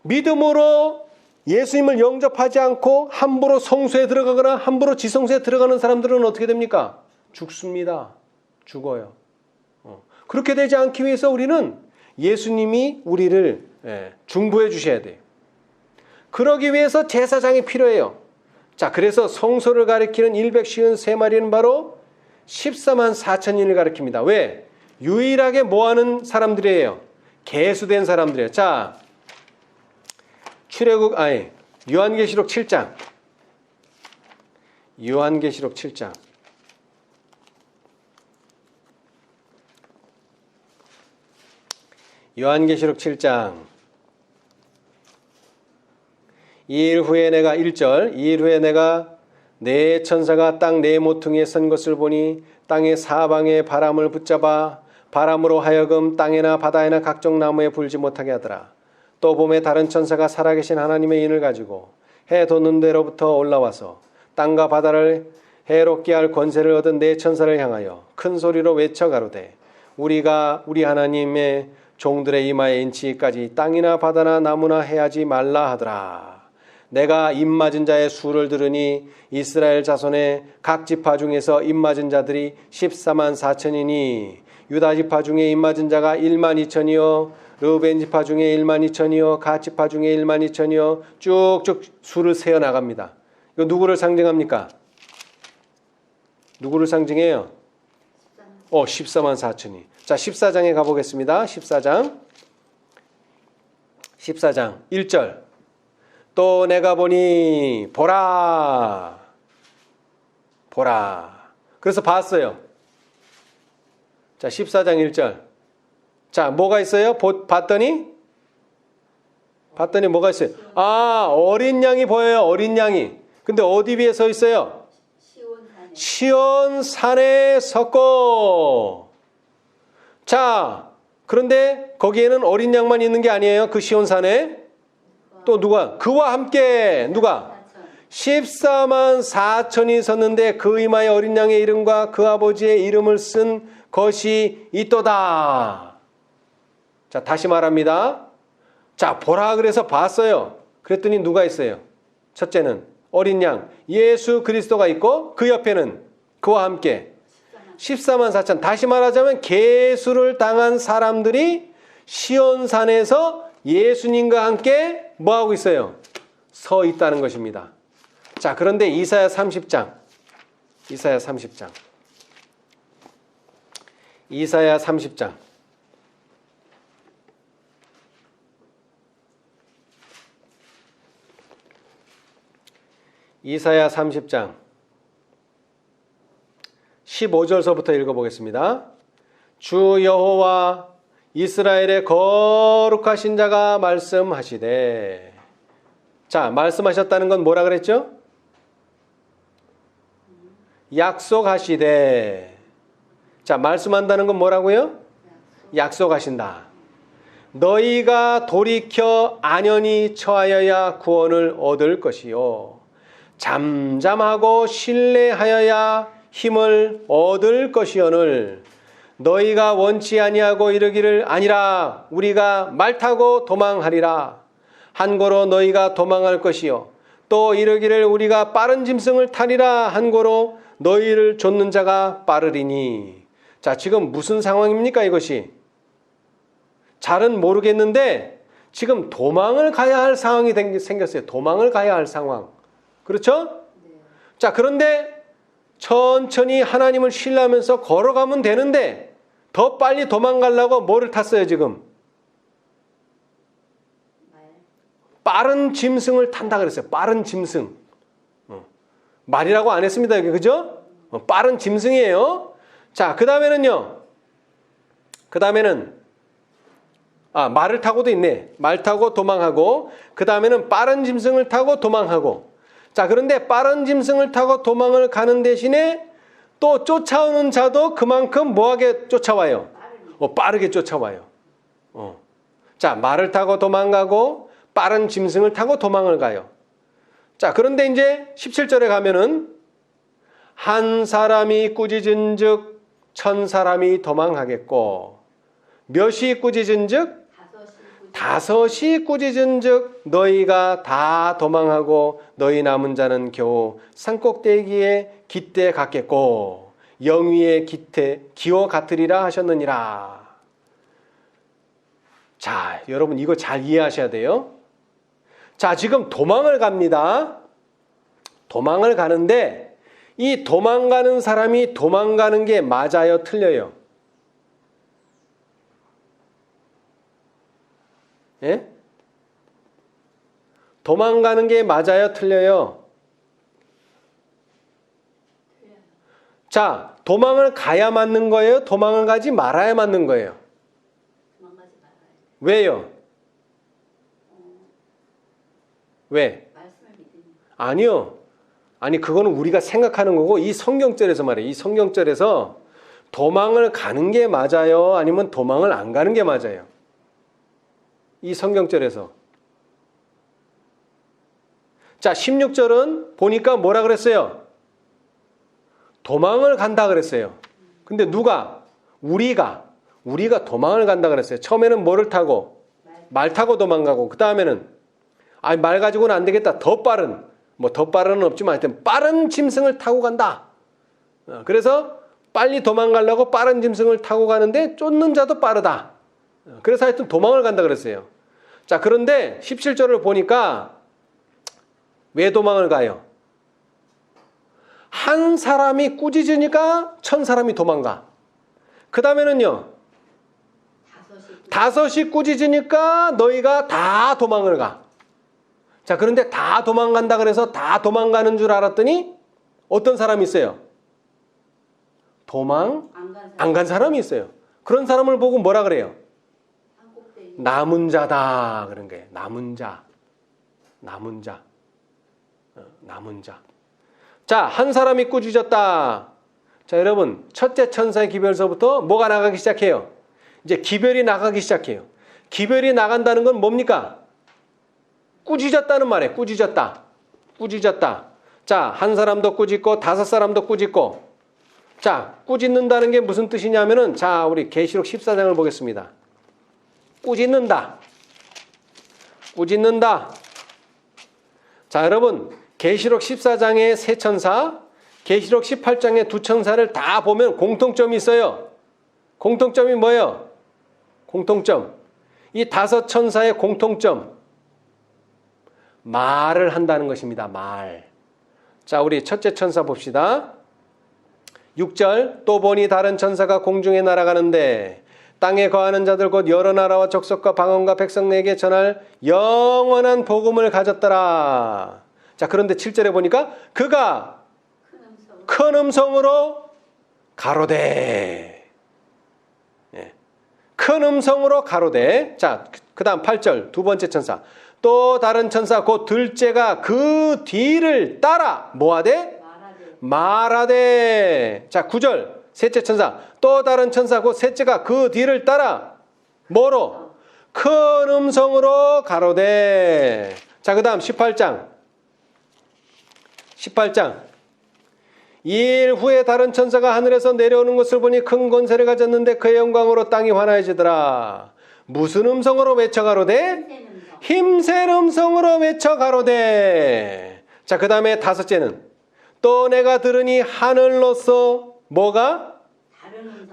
믿음으로 예수님을 영접하지 않고 함부로 성소에 들어가거나 함부로 지성소에 들어가는 사람들은 어떻게 됩니까? 죽습니다. 죽어요. 그렇게 되지 않기 위해서 우리는 예수님이 우리를 중보해 주셔야 돼요. 그러기 위해서 제사장이 필요해요. 자, 그래서 성소를 가리키는 153마리는 바로 14만 4천인을 가리킵니다. 왜? 유일하게 뭐하는 사람들이에요? 계수된 사람들이에요. 자, 요한계시록 7장. 요한계시록 7장. 요한계시록 7장. 2일 후에 내가 1절 2일 후에 내가 네 천사가 땅 네 모퉁이에 선 것을 보니 땅의 사방에 바람을 붙잡아 바람으로 하여금 땅에나 바다에나 각종 나무에 불지 못하게 하더라. 또 봄에 다른 천사가 살아계신 하나님의 인을 가지고 해 돋는 데로부터 올라와서 땅과 바다를 해롭게 할 권세를 얻은 네 천사를 향하여 큰 소리로 외쳐 가로되 우리가 우리 하나님의 종들의 이마에 인치기까지 땅이나 바다나 나무나 해하지 말라 하더라. 내가 입맞은 자의 수를 들으니 이스라엘 자손의 각 지파 중에서 입맞은 자들이 14만 4천이니 유다 지파 중에 입맞은 자가 1만 2천이요 르우벤 지파 중에 1만 2천이요 갓 지파 중에 1만 2천이요 쭉쭉 수를 세어 나갑니다. 이거 누구를 상징합니까? 누구를 상징해요? 14만 4천이. 자, 14장에 가보겠습니다. 14장 1절 또 내가 보니 보라. 그래서 봤어요. 자, 14장 1절. 자, 뭐가 있어요? 봤더니 뭐가 있어요? 어린 양이 보여요. 어린 양이. 근데 어디 위에 서 있어요? 시온산에 섰고. 자, 그런데 거기에는 어린 양만 있는 게 아니에요. 그 시온산에. 또 누가? 그와 함께 누가? 14만 4천이 섰는데 그 이마에 어린 양의 이름과 그 아버지의 이름을 쓴 것이 있도다. 자, 다시 말합니다. 자, 보라 그래서 봤어요. 그랬더니 누가 있어요? 첫째는 어린 양 예수 그리스도가 있고 그 옆에는 그와 함께 14만 4천. 다시 말하자면 계수를 당한 사람들이 시온산에서 예수님과 함께 뭐하고 있어요? 서 있다는 것입니다. 자, 그런데 이사야 30장. 이사야 30장. 이사야 30장. 이사야 30장 15절서부터 읽어보겠습니다. 주 여호와 이스라엘의 거룩하신 자가 말씀하시되. 자, 말씀하셨다는 건 뭐라 그랬죠? 약속하시되. 자, 말씀한다는 건 뭐라고요? 약속하신다. 너희가 돌이켜 안연히 처하여야 구원을 얻을 것이요 잠잠하고 신뢰하여야 힘을 얻을 것이오늘 너희가 원치 아니하고 이르기를 아니라 우리가 말 타고 도망하리라. 한고로 너희가 도망할 것이요 또 이르기를 우리가 빠른 짐승을 타리라. 한고로 너희를 좇는 자가 빠르리니. 자, 지금 무슨 상황입니까 이것이? 잘은 모르겠는데 지금 도망을 가야 할 상황이 생겼어요. 도망을 가야 할 상황. 그렇죠? 자, 그런데 천천히 하나님을 신뢰하면서 걸어가면 되는데 더 빨리 도망가려고 뭐를 탔어요 지금? 빠른 짐승을 탄다 그랬어요. 빠른 짐승. 말이라고 안 했습니다 여기. 그죠? 빠른 짐승이에요. 자, 그 다음에는요. 말을 타고도 있네. 말 타고 도망하고, 그 다음에는 빠른 짐승을 타고 도망하고. 자, 그런데 빠른 짐승을 타고 도망을 가는 대신에 또 쫓아오는 자도 그만큼 뭐하게 쫓아와요? 빠르게 쫓아와요. 자, 말을 타고 도망가고 빠른 짐승을 타고 도망을 가요. 자, 그런데 이제 17절에 가면은 한 사람이 꾸짖은즉 1000사람이 도망하겠고, 몇이 꾸짖은즉 다섯이 꾸짖은즉 너희가 다 도망하고 너희 남은 자는 겨우 산꼭대기에 깃대 같겠고 영위의 깃대 기어 같으리라 하셨느니라. 자, 여러분 이거 잘 이해하셔야 돼요. 자, 지금 도망을 갑니다. 도망을 가는데 이 도망가는 사람이 도망가는 게 맞아요, 틀려요? 예? 도망가는 게 맞아요, 틀려요? 자, 도망을 가야 맞는 거예요? 도망을 가지 말아야 맞는 거예요? 도망가지 말아야 돼. 왜요? 왜? 말씀을 믿으니. 아니요. 아니, 그거는 우리가 생각하는 거고, 이 성경절에서 말이에요. 이 성경절에서 도망을 가는 게 맞아요? 아니면 도망을 안 가는 게 맞아요? 이 성경절에서. 자, 16절은 보니까 뭐라 그랬어요? 도망을 간다 그랬어요. 근데 누가? 우리가 도망을 간다 그랬어요. 처음에는 뭐를 타고? 말 타고 도망가고, 그 다음에는 아니, 말 가지고는 안 되겠다. 더 빠른, 뭐 더 빠른은 없지만 하여튼 빠른 짐승을 타고 간다. 그래서 빨리 도망가려고 빠른 짐승을 타고 가는데 쫓는 자도 빠르다. 그래서 하여튼 도망을 간다 그랬어요. 자, 그런데 17절을 보니까 왜 도망을 가요? 한 사람이 꾸짖으니까 1000사람이 도망가. 그 다음에는요, 다섯이 꾸짖으니까 너희가 다 도망을 가. 자, 그런데 다 도망간다 그래서 다 도망가는 줄 알았더니 어떤 사람이 있어요? 도망 안 간 사람이 있어요. 그런 사람을 보고 뭐라 그래요? 남은 자다 그런 거예요. 남은 자. 자, 한 사람이 꾸짖었다. 자, 여러분, 첫째 천사의 기별서부터 뭐가 나가기 시작해요? 이제 기별이 나가기 시작해요. 기별이 나간다는 건 뭡니까? 꾸짖었다는 말이에요. 꾸짖었다. 자, 한 사람도 꾸짖고 5사람도 꾸짖고. 자, 꾸짖는다는 게 무슨 뜻이냐면은, 자, 우리 계시록 14장을 보겠습니다. 꾸짖는다. 자, 여러분, 계시록 14장의 세 천사, 계시록 18장의 두 천사를 다 보면 공통점이 있어요. 공통점이 뭐예요? 이 5 천사의 공통점. 말을 한다는 것입니다. 말. 자, 우리 첫째 천사 봅시다. 6절, 또 보니 다른 천사가 공중에 날아가는데 땅에 거하는 자들 곧 여러 나라와 족속과 방언과 백성에게 전할 영원한 복음을 가졌더라. 자, 그런데 7절에 보니까 그가 큰 음성으로 가로되. 큰 음성으로 가로되. 자, 그 다음 8절 두 번째 천사. 또 다른 천사 곧 둘째가 그 뒤를 따라 뭐하되? 말하되. 자, 9절 셋째 천사. 또 다른 천사 곧 셋째가 그 뒤를 따라 뭐로? 큰 음성으로 가로되. 자, 그 다음 18장. 이일 후에 다른 천사가 하늘에서 내려오는 것을 보니 큰 권세를 가졌는데 그의 영광으로 땅이 환하여지더라. 무슨 음성으로 외쳐 가로되? 힘센 음성으로 외쳐 가로되. 자, 그 다음에 5째는 또 내가 들으니 하늘로서 뭐가?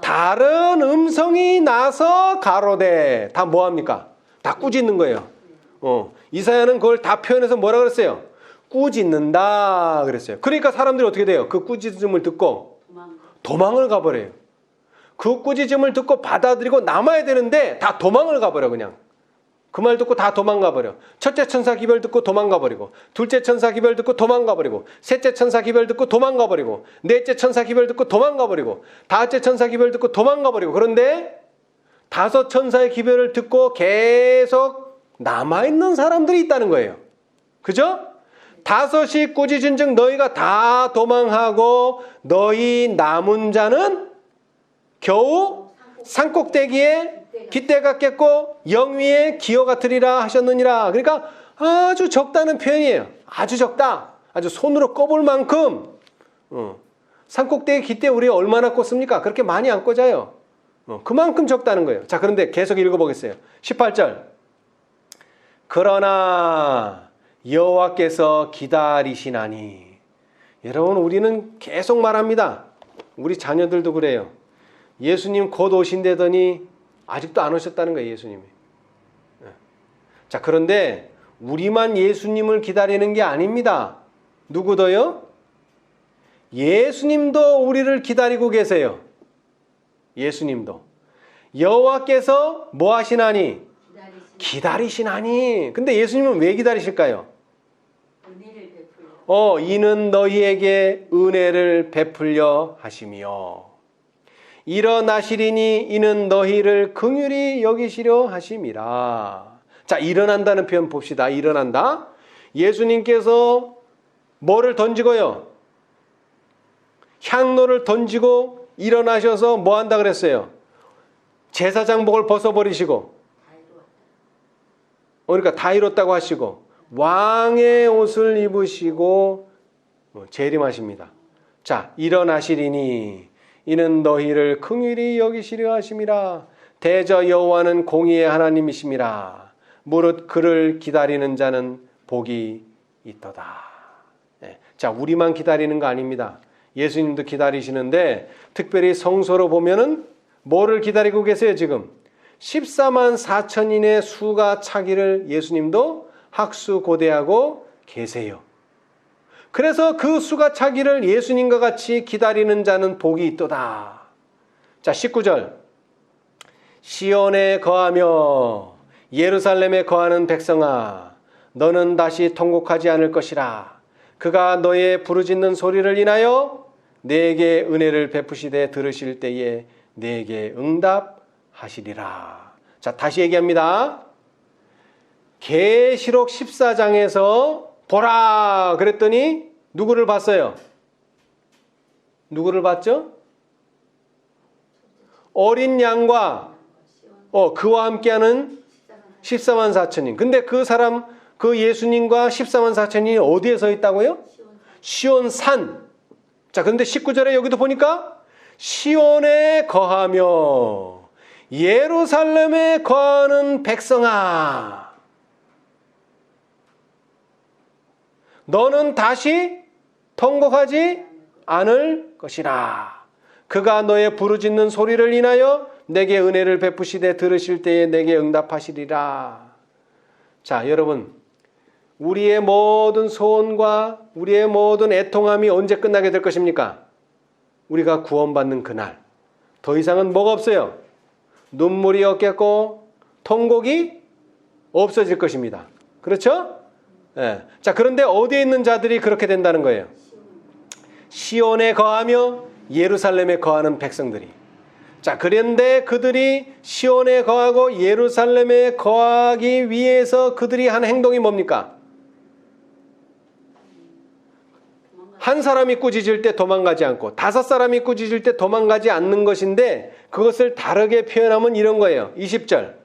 다른 음성이 나서 가로되. 다 뭐합니까? 다 꾸짖는 거예요. 이사야는 그걸 다 표현해서 뭐라 그랬어요? 꾸짖는다 그랬어요. 그러니까 사람들이 어떻게 돼요? 그 꾸짖음을 듣고 도망을 가버려요. 그 꾸짖음을 듣고 받아들이고 남아야 되는데 다 도망을 가버려. 그냥 그 말 듣고 다 도망가버려. 첫째 천사 기별 듣고 도망가버리고, 둘째 천사 기별 듣고 도망가버리고, 셋째 천사 기별 듣고 도망가버리고, 넷째 천사 기별 듣고 도망가버리고, 다섯째 천사 기별 듣고 도망가버리고. 그런데 5 천사의 기별을 듣고 계속 남아있는 사람들이 있다는 거예요. 그죠? 5이 꾸짖은즉 너희가 다 도망하고 너희 남은 자는 겨우 산꼭대기에 깃대 같겠고 영위에 기어 같으리라 하셨느니라. 그러니까 아주 적다는 표현이에요. 아주 적다. 아주 손으로 꼽을 만큼. 산꼭대기 깃대 우리 얼마나 꽂습니까? 그렇게 많이 안 꽂아요. 그만큼 적다는 거예요. 자, 그런데 계속 읽어보겠어요. 18절. 그러나 여호와께서 기다리시나니. 여러분, 우리는 계속 말합니다. 우리 자녀들도 그래요. 예수님 곧 오신다더니 아직도 안 오셨다는 거예요, 예수님이. 자, 그런데 우리만 예수님을 기다리는 게 아닙니다. 누구도요? 예수님도 우리를 기다리고 계세요. 예수님도. 여호와께서 뭐 하시나니? 기다리시나니. 근데 예수님은 왜 기다리실까요? 은혜를 베풀려. 이는 너희에게 은혜를 베풀려 하시며 일어나시리니 이는 너희를 긍휼히 여기시려 하심이라. 자, 일어난다는 표현 봅시다. 일어난다. 예수님께서 뭐를 던지고요? 향로를 던지고 일어나셔서 뭐 한다 그랬어요? 제사장복을 벗어버리시고, 그러니까 다 이뤘다고 하시고 왕의 옷을 입으시고 재림하십니다. 자, 일어나시리니 이는 너희를 긍휼히 여기시려 하심이라. 대저 여호와는 공의의 하나님이심이라. 무릇 그를 기다리는 자는 복이 있도다. 자, 우리만 기다리는 거 아닙니다. 예수님도 기다리시는데 특별히 성소로 보면은 뭐를 기다리고 계세요 지금? 14만 4천인의 수가 차기를 예수님도 학수고대하고 계세요. 그래서 그 수가 차기를 예수님과 같이 기다리는 자는 복이 있도다. 자, 19절. 시온에 거하며 예루살렘에 거하는 백성아, 너는 다시 통곡하지 않을 것이라. 그가 너의 부르짖는 소리를 인하여 내게 은혜를 베푸시되 들으실 때에 내게 응답하시리라. 자, 다시 얘기합니다. 계시록 14장에서 보라 그랬더니 누구를 봤어요? 누구를 봤죠? 어린 양과 그와 함께하는 14만 4천인. 근데 그 사람, 그 예수님과 14만 4천인이 어디에 서 있다고요? 시온산. 자, 그런데 19절에 여기도 보니까 시온에 거하며 예루살렘에 거하는 백성아, 너는 다시 통곡하지 않을 것이라. 그가 너의 부르짖는 소리를 인하여 내게 은혜를 베푸시되 들으실 때에 내게 응답하시리라. 자, 여러분, 우리의 모든 소원과 우리의 모든 애통함이 언제 끝나게 될 것입니까? 우리가 구원받는 그날. 더 이상은 뭐가 없어요? 눈물이 없겠고 통곡이 없어질 것입니다. 그렇죠? 네. 자, 그런데 어디에 있는 자들이 그렇게 된다는 거예요? 시온에 거하며 예루살렘에 거하는 백성들이. 자, 그런데 그들이 시온에 거하고 예루살렘에 거하기 위해서 그들이 한 행동이 뭡니까? 한 사람이 꾸짖을 때 도망가지 않고 5사람이 꾸짖을 때 도망가지 않는 것인데, 그것을 다르게 표현하면 이런 거예요. 20절.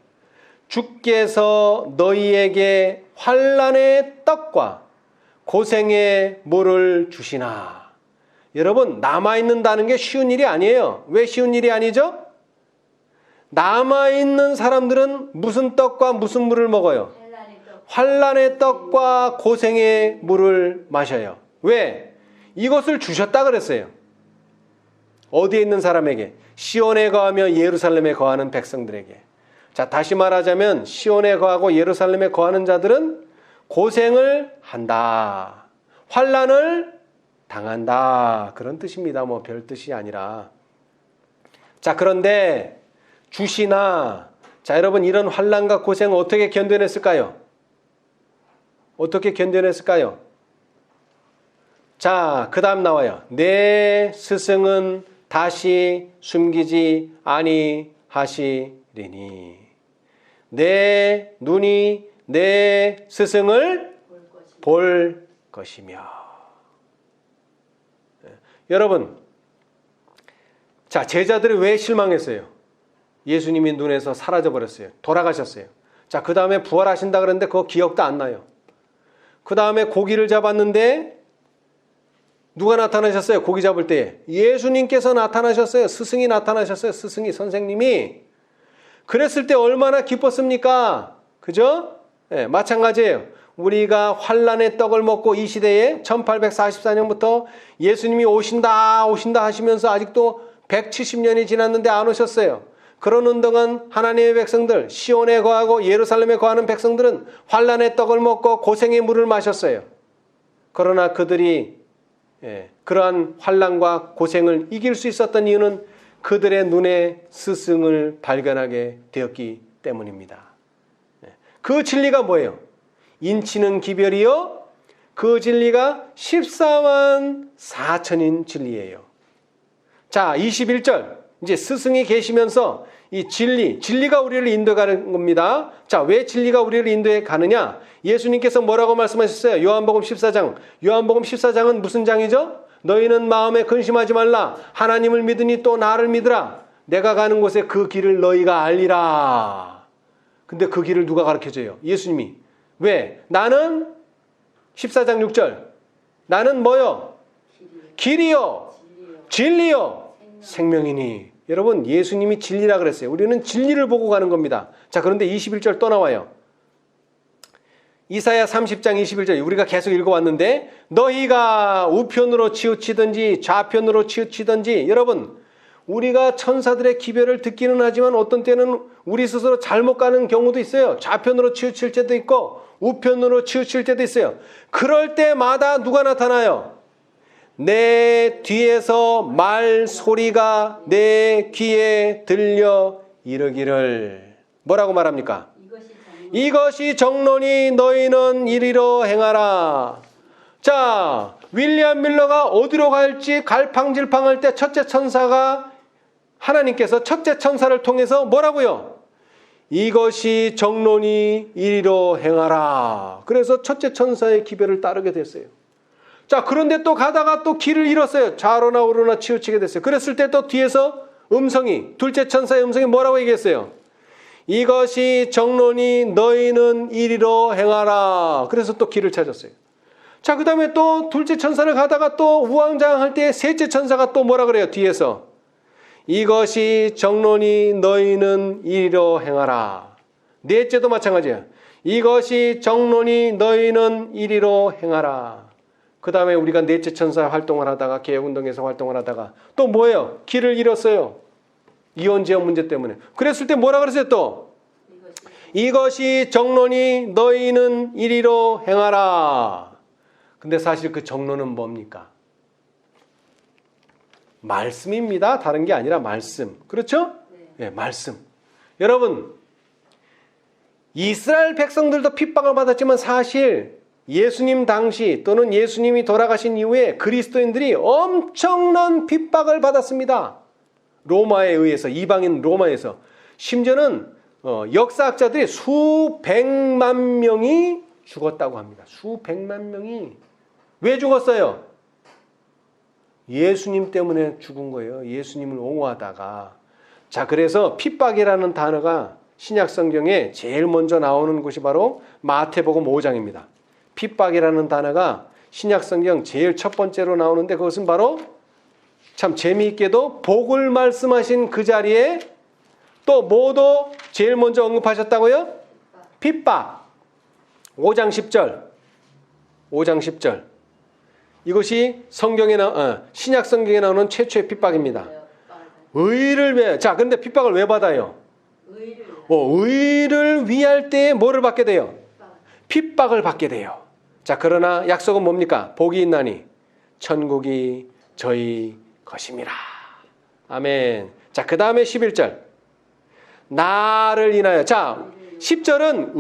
주께서 너희에게 환난의 떡과 고생의 물을 주시나. 여러분, 남아있는다는 게 쉬운 일이 아니에요. 왜 쉬운 일이 아니죠? 남아있는 사람들은 무슨 떡과 무슨 물을 먹어요? 환난의 떡과 고생의 물을 마셔요. 왜? 이것을 주셨다 그랬어요. 어디에 있는 사람에게? 시온에 거하며 예루살렘에 거하는 백성들에게. 자, 다시 말하자면 시온에 거하고 예루살렘에 거하는 자들은 고생을 한다. 환난을 당한다. 그런 뜻입니다. 뭐 별 뜻이 아니라. 자, 그런데 주시나. 자, 여러분, 이런 환난과 고생을 어떻게 견뎌냈을까요? 어떻게 견뎌냈을까요? 자, 그 다음 나와요. 내 스승은 다시 숨기지 아니하시리니. 내 눈이 내 스승을 볼 것이며. 여러분, 자, 제자들이 왜 실망했어요? 예수님이 눈에서 사라져버렸어요. 돌아가셨어요. 자, 그 다음에 부활하신다 그랬는데 그거 기억도 안 나요. 그 다음에 고기를 잡았는데 누가 나타나셨어요? 고기 잡을 때에 예수님께서 나타나셨어요. 스승이 나타나셨어요. 스승이, 선생님이. 그랬을 때 얼마나 기뻤습니까? 그죠? 예, 마찬가지예요. 우리가 환란의 떡을 먹고 이 시대에 1844년부터 예수님이 오신다 하시면서 아직도 170년이 지났는데 안 오셨어요. 그러는 동안 하나님의 백성들, 시온에 거하고 예루살렘에 거하는 백성들은 환란의 떡을 먹고 고생의 물을 마셨어요. 그러나 그들이 그러한 환란과 고생을 이길 수 있었던 이유는 그들의 눈에 스승을 발견하게 되었기 때문입니다. 그 진리가 뭐예요? 인치는 기별이요. 그 진리가 14만 4천인 진리예요. 자, 21절. 이제 스승이 계시면서 이 진리가 우리를 인도하는 겁니다. 자, 왜 진리가 우리를 인도해 가느냐? 예수님께서 뭐라고 말씀하셨어요? 요한복음 14장. 요한복음 14장은 무슨 장이죠? 너희는 마음에 근심하지 말라. 하나님을 믿으니 또 나를 믿으라. 내가 가는 곳에 그 길을 너희가 알리라. 근데 그 길을 누가 가르쳐줘요? 예수님이. 왜? 나는 14장 6절. 나는 뭐요? 길이요. 진리요. 생명이니. 여러분, 예수님이 진리라 그랬어요. 우리는 진리를 보고 가는 겁니다. 자, 그런데 21절 또 나와요. 이사야 30장 21절 우리가 계속 읽어왔는데 너희가 우편으로 치우치든지 좌편으로 치우치든지 여러분 우리가 천사들의 기별을 듣기는 하지만 어떤 때는 우리 스스로 잘못 가는 경우도 있어요. 좌편으로 치우칠 때도 있고 우편으로 치우칠 때도 있어요. 그럴 때마다 누가 나타나요? 내 뒤에서 말 소리가 내 귀에 들려 이르기를 뭐라고 말합니까? 이것이 정론이 너희는 이리로 행하라. 자, 윌리엄 밀러가 어디로 갈지 갈팡질팡할 때 첫째 천사가 하나님께서 첫째 천사를 통해서 뭐라고요? 이것이 정론이 이리로 행하라. 그래서 첫째 천사의 기별을 따르게 됐어요. 자, 그런데 또 가다가 또 길을 잃었어요. 좌로나 우로나 치우치게 됐어요. 그랬을 때 또 뒤에서 음성이 둘째 천사의 음성이 뭐라고 얘기했어요? 이것이 정론이 너희는 이리로 행하라. 그래서 또 길을 찾았어요. 자, 그 다음에 또 둘째 천사를 가다가 또 우왕좌왕할 때 셋째 천사가 또 뭐라 그래요? 뒤에서 이것이 정론이 너희는 이리로 행하라. 넷째도 마찬가지야. 이것이 정론이 너희는 이리로 행하라. 그 다음에 우리가 넷째 천사 활동을 하다가 개혁운동에서 활동을 하다가 또 뭐예요? 길을 잃었어요. 이혼지역 문제 때문에. 그랬을 때 뭐라 그랬어요 또? 이것이 정론이 너희는 이리로 행하라. 근데 사실 그 정론은 뭡니까? 말씀입니다. 다른 게 아니라 말씀. 그렇죠? 네, 말씀. 여러분, 이스라엘 백성들도 핍박을 받았지만 사실 예수님 당시 또는 예수님이 돌아가신 이후에 그리스도인들이 엄청난 핍박을 받았습니다. 로마에 의해서, 이방인 로마에서. 심지어는 역사학자들이 수백만 명이 죽었다고 합니다. 수백만 명이. 왜 죽었어요? 예수님 때문에 죽은 거예요. 예수님을 옹호하다가. 자, 그래서 핍박이라는 단어가 신약 성경에 제일 먼저 나오는 곳이 바로 마태복음 5장입니다. 핍박이라는 단어가 신약 성경 제일 첫 번째로 나오는데 그것은 바로 참 재미있게도 복을 말씀하신 그 자리에 또 뭐도 제일 먼저 언급하셨다고요? 핍박. 5장 10절. 5장 10절. 이것이 신약 성경에 나오는 최초의 핍박입니다. 의를 위해. 자, 그런데 핍박을 왜 받아요? 의를 위할 때에 뭐를 받게 돼요? 핍박을 받게 돼요. 자, 그러나 약속은 뭡니까? 복이 있나니 천국이 저희 것임이라. 아멘. 자, 그 다음에 11절. 나를 인하여. 자, 10절은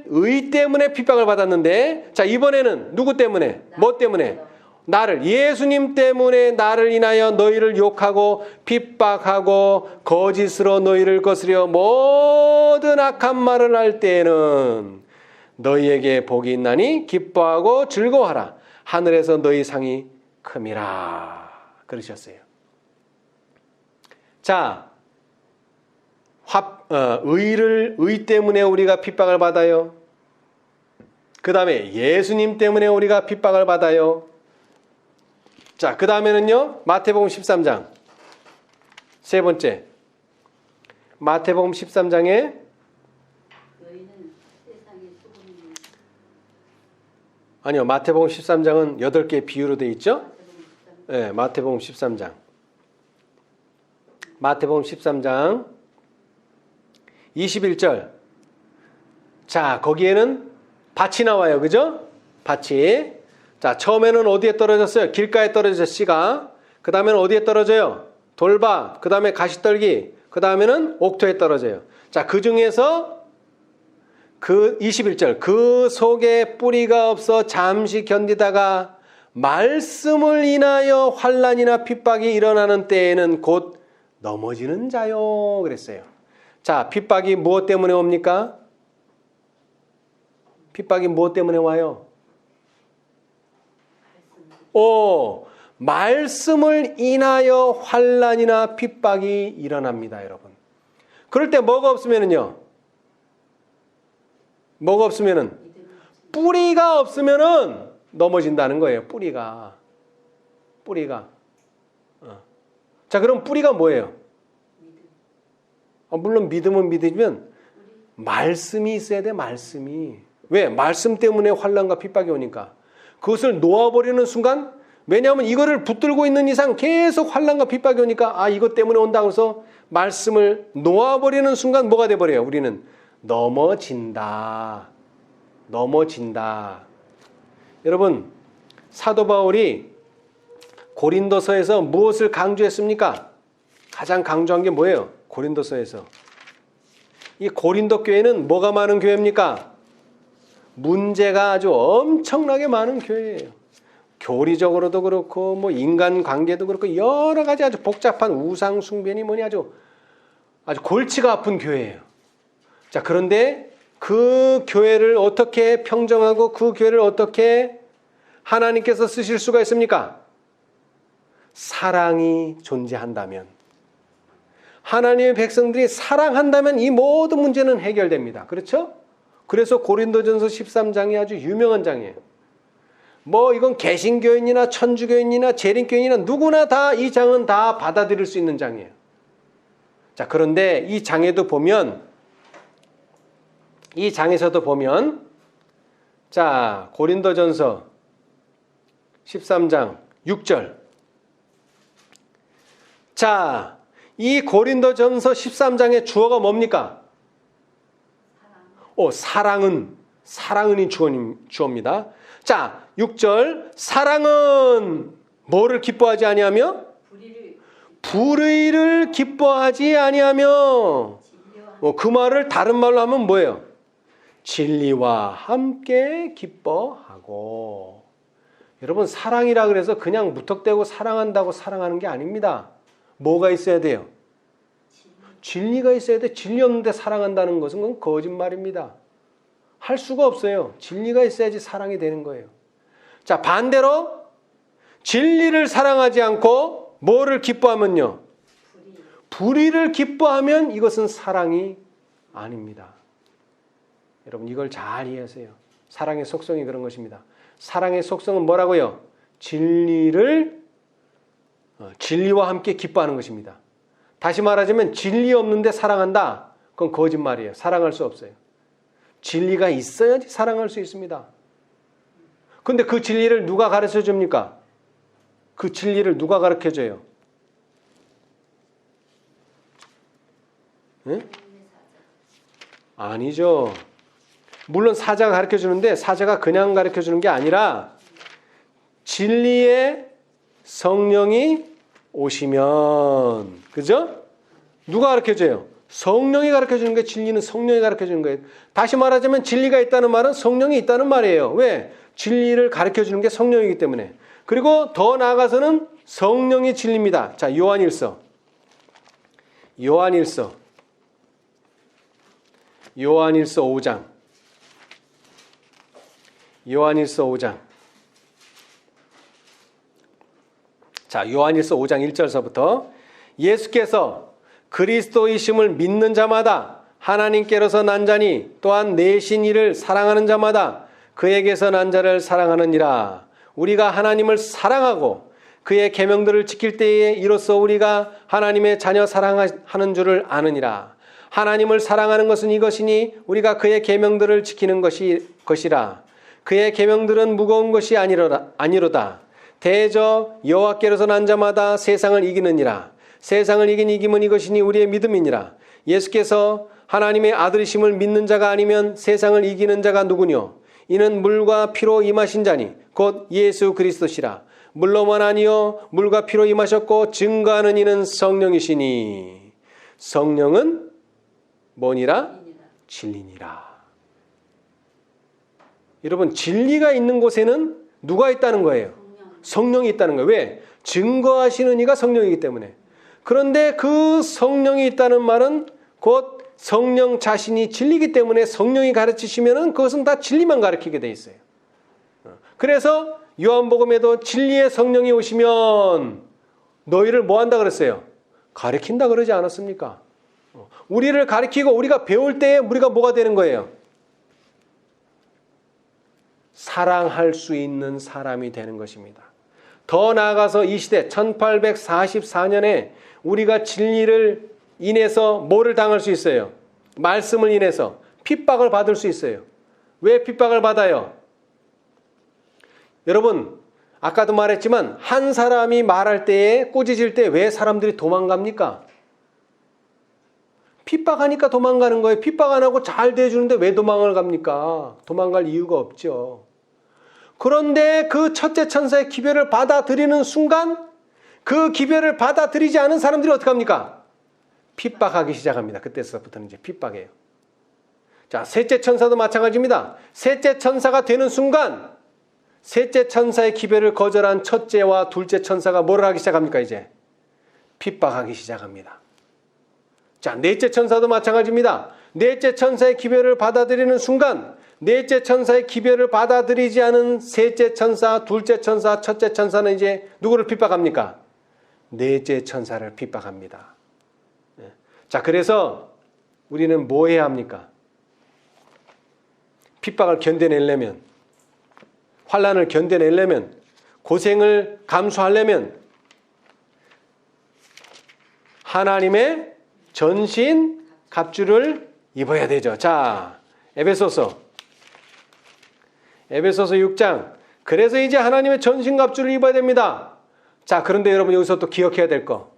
의 때문에 핍박을 받았는데, 자, 이번에는 누구 때문에? 뭐 때문에? 나를, 예수님 때문에 나를 인하여 너희를 욕하고 핍박하고 거짓으로 너희를 거스려 모든 악한 말을 할 때에는 너희에게 복이 있나니 기뻐하고 즐거워하라. 하늘에서 너희 상이 큼이라. 그러셨어요. 자, 의 때문에 우리가 핍박을 받아요. 그 다음에 예수님 때문에 우리가 핍박을 받아요. 자, 그 다음에는요, 마태복음 13장. 세 번째. 마태복음 13장에 아니요. 마태복음 13장은 8개의 비유로 되어 있죠? 네, 마태복음 13장. 마태복음 13장 21절. 자, 거기에는 밭이 나와요. 그죠? 밭이. 자, 처음에는 어디에 떨어졌어요? 길가에 떨어졌어요. 씨가. 그 다음에는 어디에 떨어져요? 돌밭. 그 다음에 가시떨기. 그 다음에는 옥토에 떨어져요. 자, 그 중에서 그 21절. 그 속에 뿌리가 없어 잠시 견디다가 말씀을 인하여 환난이나 핍박이 일어나는 때에는 곧 넘어지는 자요. 그랬어요. 자, 핍박이 무엇 때문에 옵니까? 핍박이 무엇 때문에 와요? 말씀을 인하여 환난이나 핍박이 일어납니다, 여러분. 그럴 때 뭐가 없으면은요? 뭐가 없으면은? 뿌리가 없으면은 넘어진다는 거예요, 뿌리가. 자, 그럼 뿌리가 뭐예요? 물론 믿음은 믿으면 말씀이 있어야 돼, 말씀이. 왜? 말씀 때문에 환난과 핍박이 오니까. 그것을 놓아버리는 순간, 왜냐하면 이거를 붙들고 있는 이상 계속 환난과 핍박이 오니까 이것 때문에 온다고 해서 말씀을 놓아버리는 순간 뭐가 돼버려요? 우리는 넘어진다. 여러분, 사도 바울이 고린도서에서 무엇을 강조했습니까? 가장 강조한 게 뭐예요? 고린도서에서. 이 고린도 교회는 뭐가 많은 교회입니까? 문제가 아주 엄청나게 많은 교회예요. 교리적으로도 그렇고 뭐 인간관계도 그렇고 여러 가지 아주 복잡한 우상 숭배니 뭐니 아주 골치가 아픈 교회예요. 자, 그런데 그 교회를 어떻게 평정하고 그 교회를 어떻게 하나님께서 쓰실 수가 있습니까? 사랑이 존재한다면, 하나님의 백성들이 사랑한다면 이 모든 문제는 해결됩니다. 그렇죠? 그래서 고린도전서 13장이 아주 유명한 장이에요. 뭐 이건 개신교인이나 천주교인이나 재림교인이나 누구나 다 이 장은 다 받아들일 수 있는 장이에요. 자, 그런데 이 장에도 보면, 이 장에서도 보면, 자, 고린도전서 13장 6절. 자, 이 고린도전서 13장의 주어가 뭡니까? 사랑은 주어입니다. 자, 6절. 사랑은 뭐를 기뻐하지 아니하며? 불의를 기뻐하지 아니하며. 그 말을 다른 말로 하면 뭐예요? 진리와 함께 기뻐하고. 여러분, 사랑이라 그래서 그냥 무턱대고 사랑한다고 사랑하는 게 아닙니다. 뭐가 있어야 돼요? 진리가 있어야 돼. 진리 없는데 사랑한다는 것은 그건 거짓말입니다. 할 수가 없어요. 진리가 있어야지 사랑이 되는 거예요. 자, 반대로 진리를 사랑하지 않고 뭐를 기뻐하면요? 불의를 기뻐하면 이것은 사랑이 아닙니다. 여러분, 이걸 잘 이해하세요. 사랑의 속성이 그런 것입니다. 사랑의 속성은 뭐라고요? 진리와 함께 기뻐하는 것입니다. 다시 말하자면 진리 없는데 사랑한다? 그건 거짓말이에요. 사랑할 수 없어요. 진리가 있어야지 사랑할 수 있습니다. 근데 그 진리를 누가 가르쳐 줍니까? 그 진리를 누가 가르쳐 줘요? 네? 아니죠. 물론 사자가 가르쳐 주는데 사자가 그냥 가르쳐 주는 게 아니라 진리의 성령이 오시면, 그죠? 누가 가르쳐 줘요? 성령이 가르쳐 주는 게, 진리는 성령이 가르쳐 주는 거예요. 다시 말하자면 진리가 있다는 말은 성령이 있다는 말이에요. 왜? 진리를 가르쳐 주는 게 성령이기 때문에. 그리고 더 나아가서는 성령이 진리입니다. 자, 요한일서 5장. 자, 요한일서 5장 1절서부터 예수께서 그리스도이심을 믿는 자마다 하나님께로서 난 자니 또한 내신 이를 사랑하는 자마다 그에게서 난 자를 사랑하느니라. 우리가 하나님을 사랑하고 그의 계명들을 지킬 때에 이로써 우리가 하나님의 자녀 사랑하는 줄을 아느니라. 하나님을 사랑하는 것은 이것이니 우리가 그의 계명들을 지키는 것이라. 그의 계명들은 무거운 것이 아니로다. 대저 여호와께로서 난 자마다 세상을 이기느니라. 세상을 이긴 이김은 이것이니 우리의 믿음이니라. 예수께서 하나님의 아들이심을 믿는 자가 아니면 세상을 이기는 자가 누구뇨? 이는 물과 피로 임하신 자니 곧 예수 그리스도시라. 물로만 아니요 물과 피로 임하셨고 증거하는 이는 성령이시니 성령은 뭐니라? 진리니라. 여러분 진리가 있는 곳에는 누가 있다는 거예요? 성령이 있다는 거예요. 왜? 증거하시는 이가 성령이기 때문에. 그런데 그 성령이 있다는 말은 곧 성령 자신이 진리이기 때문에 성령이 가르치시면은 그것은 다 진리만 가르치게 돼 있어요. 그래서 요한복음에도 진리의 성령이 오시면 너희를 뭐 한다 그랬어요? 가르친다 그러지 않았습니까? 우리를 가르치고 우리가 배울 때에 우리가 뭐가 되는 거예요? 사랑할 수 있는 사람이 되는 것입니다. 더 나아가서 이 시대 1844년에 우리가 진리를 인해서 뭐를 당할 수 있어요? 말씀을 인해서 핍박을 받을 수 있어요. 왜 핍박을 받아요? 여러분 아까도 말했지만 한 사람이 말할 때에 꾸짖을 때 왜 사람들이 도망갑니까? 핍박하니까 도망가는 거예요. 핍박 안 하고 잘 대해주는데 왜 도망을 갑니까? 도망갈 이유가 없죠. 그런데 그 첫째 천사의 기별을 받아들이는 순간 그 기별을 받아들이지 않은 사람들이 어떻게 합니까? 핍박하기 시작합니다. 그때서부터는 이제 핍박이에요. 자, 셋째 천사도 마찬가지입니다. 셋째 천사가 되는 순간 셋째 천사의 기별을 거절한 첫째와 둘째 천사가 뭐를 하기 시작합니까? 이제 핍박하기 시작합니다. 자, 넷째 천사도 마찬가지입니다. 넷째 천사의 기별을 받아들이는 순간 넷째 천사의 기별을 받아들이지 않은 셋째 천사, 둘째 천사, 첫째 천사는 이제 누구를 핍박합니까? 넷째 천사를 핍박합니다. 자, 그래서 우리는 뭐 해야 합니까? 핍박을 견뎌내려면, 환난을 견뎌내려면, 고생을 감수하려면 하나님의 전신 갑주를 입어야 되죠. 자, 에베소서 6장. 그래서 이제 하나님의 전신 갑주를 입어야 됩니다. 자, 그런데 여러분 여기서 또 기억해야 될 거.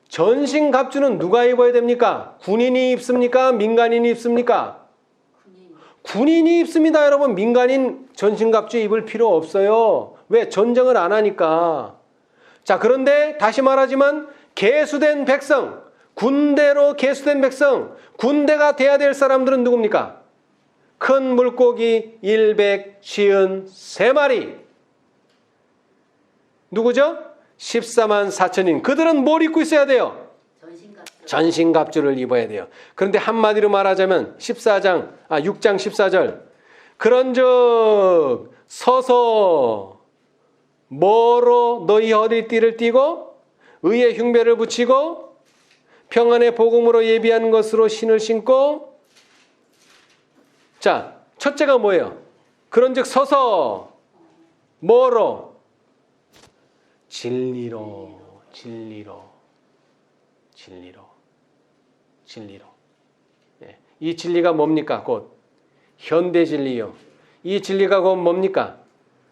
전신 갑주는 누가 입어야 됩니까? 군인이 입습니까? 민간인이 입습니까? 군인이 입습니다, 여러분. 민간인 전신 갑주 입을 필요 없어요. 왜? 전쟁을 안 하니까. 자, 그런데 다시 말하지만 계수된 백성, 군대로 계수된 백성, 군대가 돼야 될 사람들은 누굽니까? 큰 물고기 153마리. 누구죠? 14만 4천인. 그들은 뭘 입고 있어야 돼요? 전신갑주를 입어야 돼요. 그런데 한마디로 말하자면 6장 14절. 그런즉 서서 뭐로 너희 허리띠를 띠고 의의 흉배를 붙이고 평안의 복음으로 예비한 것으로 신을 신고. 자, 첫째가 뭐예요? 그런즉 서서 뭐로? 진리로. 네. 이 진리가 뭡니까? 곧 현대 진리요. 이 진리가 곧 뭡니까?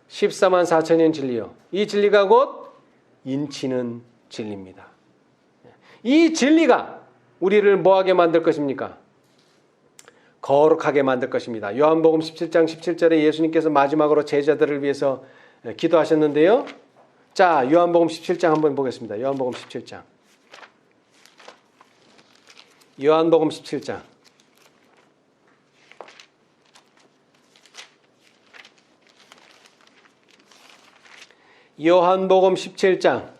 14만 4천년 진리요. 이 진리가 곧 인치는 진리입니다. 이 진리가 우리를 뭐하게 만들 것입니까? 거룩하게 만들 것입니다. 요한복음 17장 17절에 예수님께서 마지막으로 제자들을 위해서 기도하셨는데요. 자, 요한복음 17장 한번 보겠습니다. 요한복음 17장. 요한복음 17장. 요한복음 17장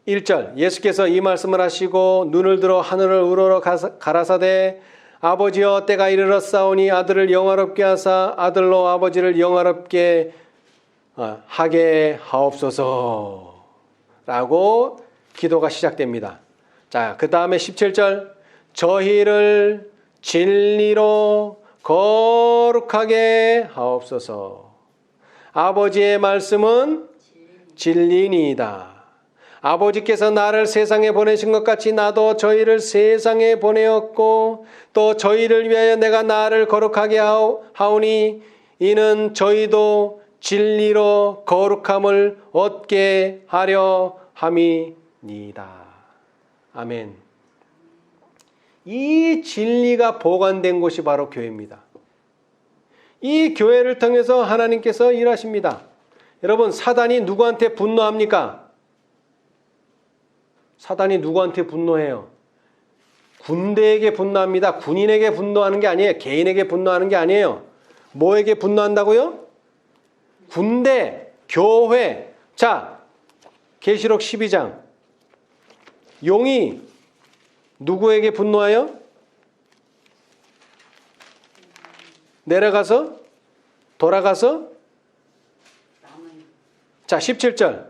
1절. 예수께서 이 말씀을 하시고 눈을 들어 하늘을 우러러 가라사대 아버지여 때가 이르렀사오니 아들을 영화롭게 하사 아들로 아버지를 영화롭게 하게 하옵소서 라고 기도가 시작됩니다. 자, 그 다음에 17절. 저희를 진리로 거룩하게 하옵소서. 아버지의 말씀은 진리니이다. 아버지께서 나를 세상에 보내신 것 같이 나도 저희를 세상에 보내었고 또 저희를 위하여 내가 나를 거룩하게 하오니 이는 저희도 진리로 거룩함을 얻게 하려 함이니이다. 아멘. 이 진리가 보관된 곳이 바로 교회입니다. 이 교회를 통해서 하나님께서 일하십니다. 여러분, 사단이 누구한테 분노합니까? 사단이 누구한테 분노해요? 군대에게 분노합니다. 군인에게 분노하는 게 아니에요. 개인에게 분노하는 게 아니에요. 뭐에게 분노한다고요? 군대, 교회. 자, 계시록 12장. 용이 누구에게 분노하여? 내려가서? 돌아가서? 자, 17절.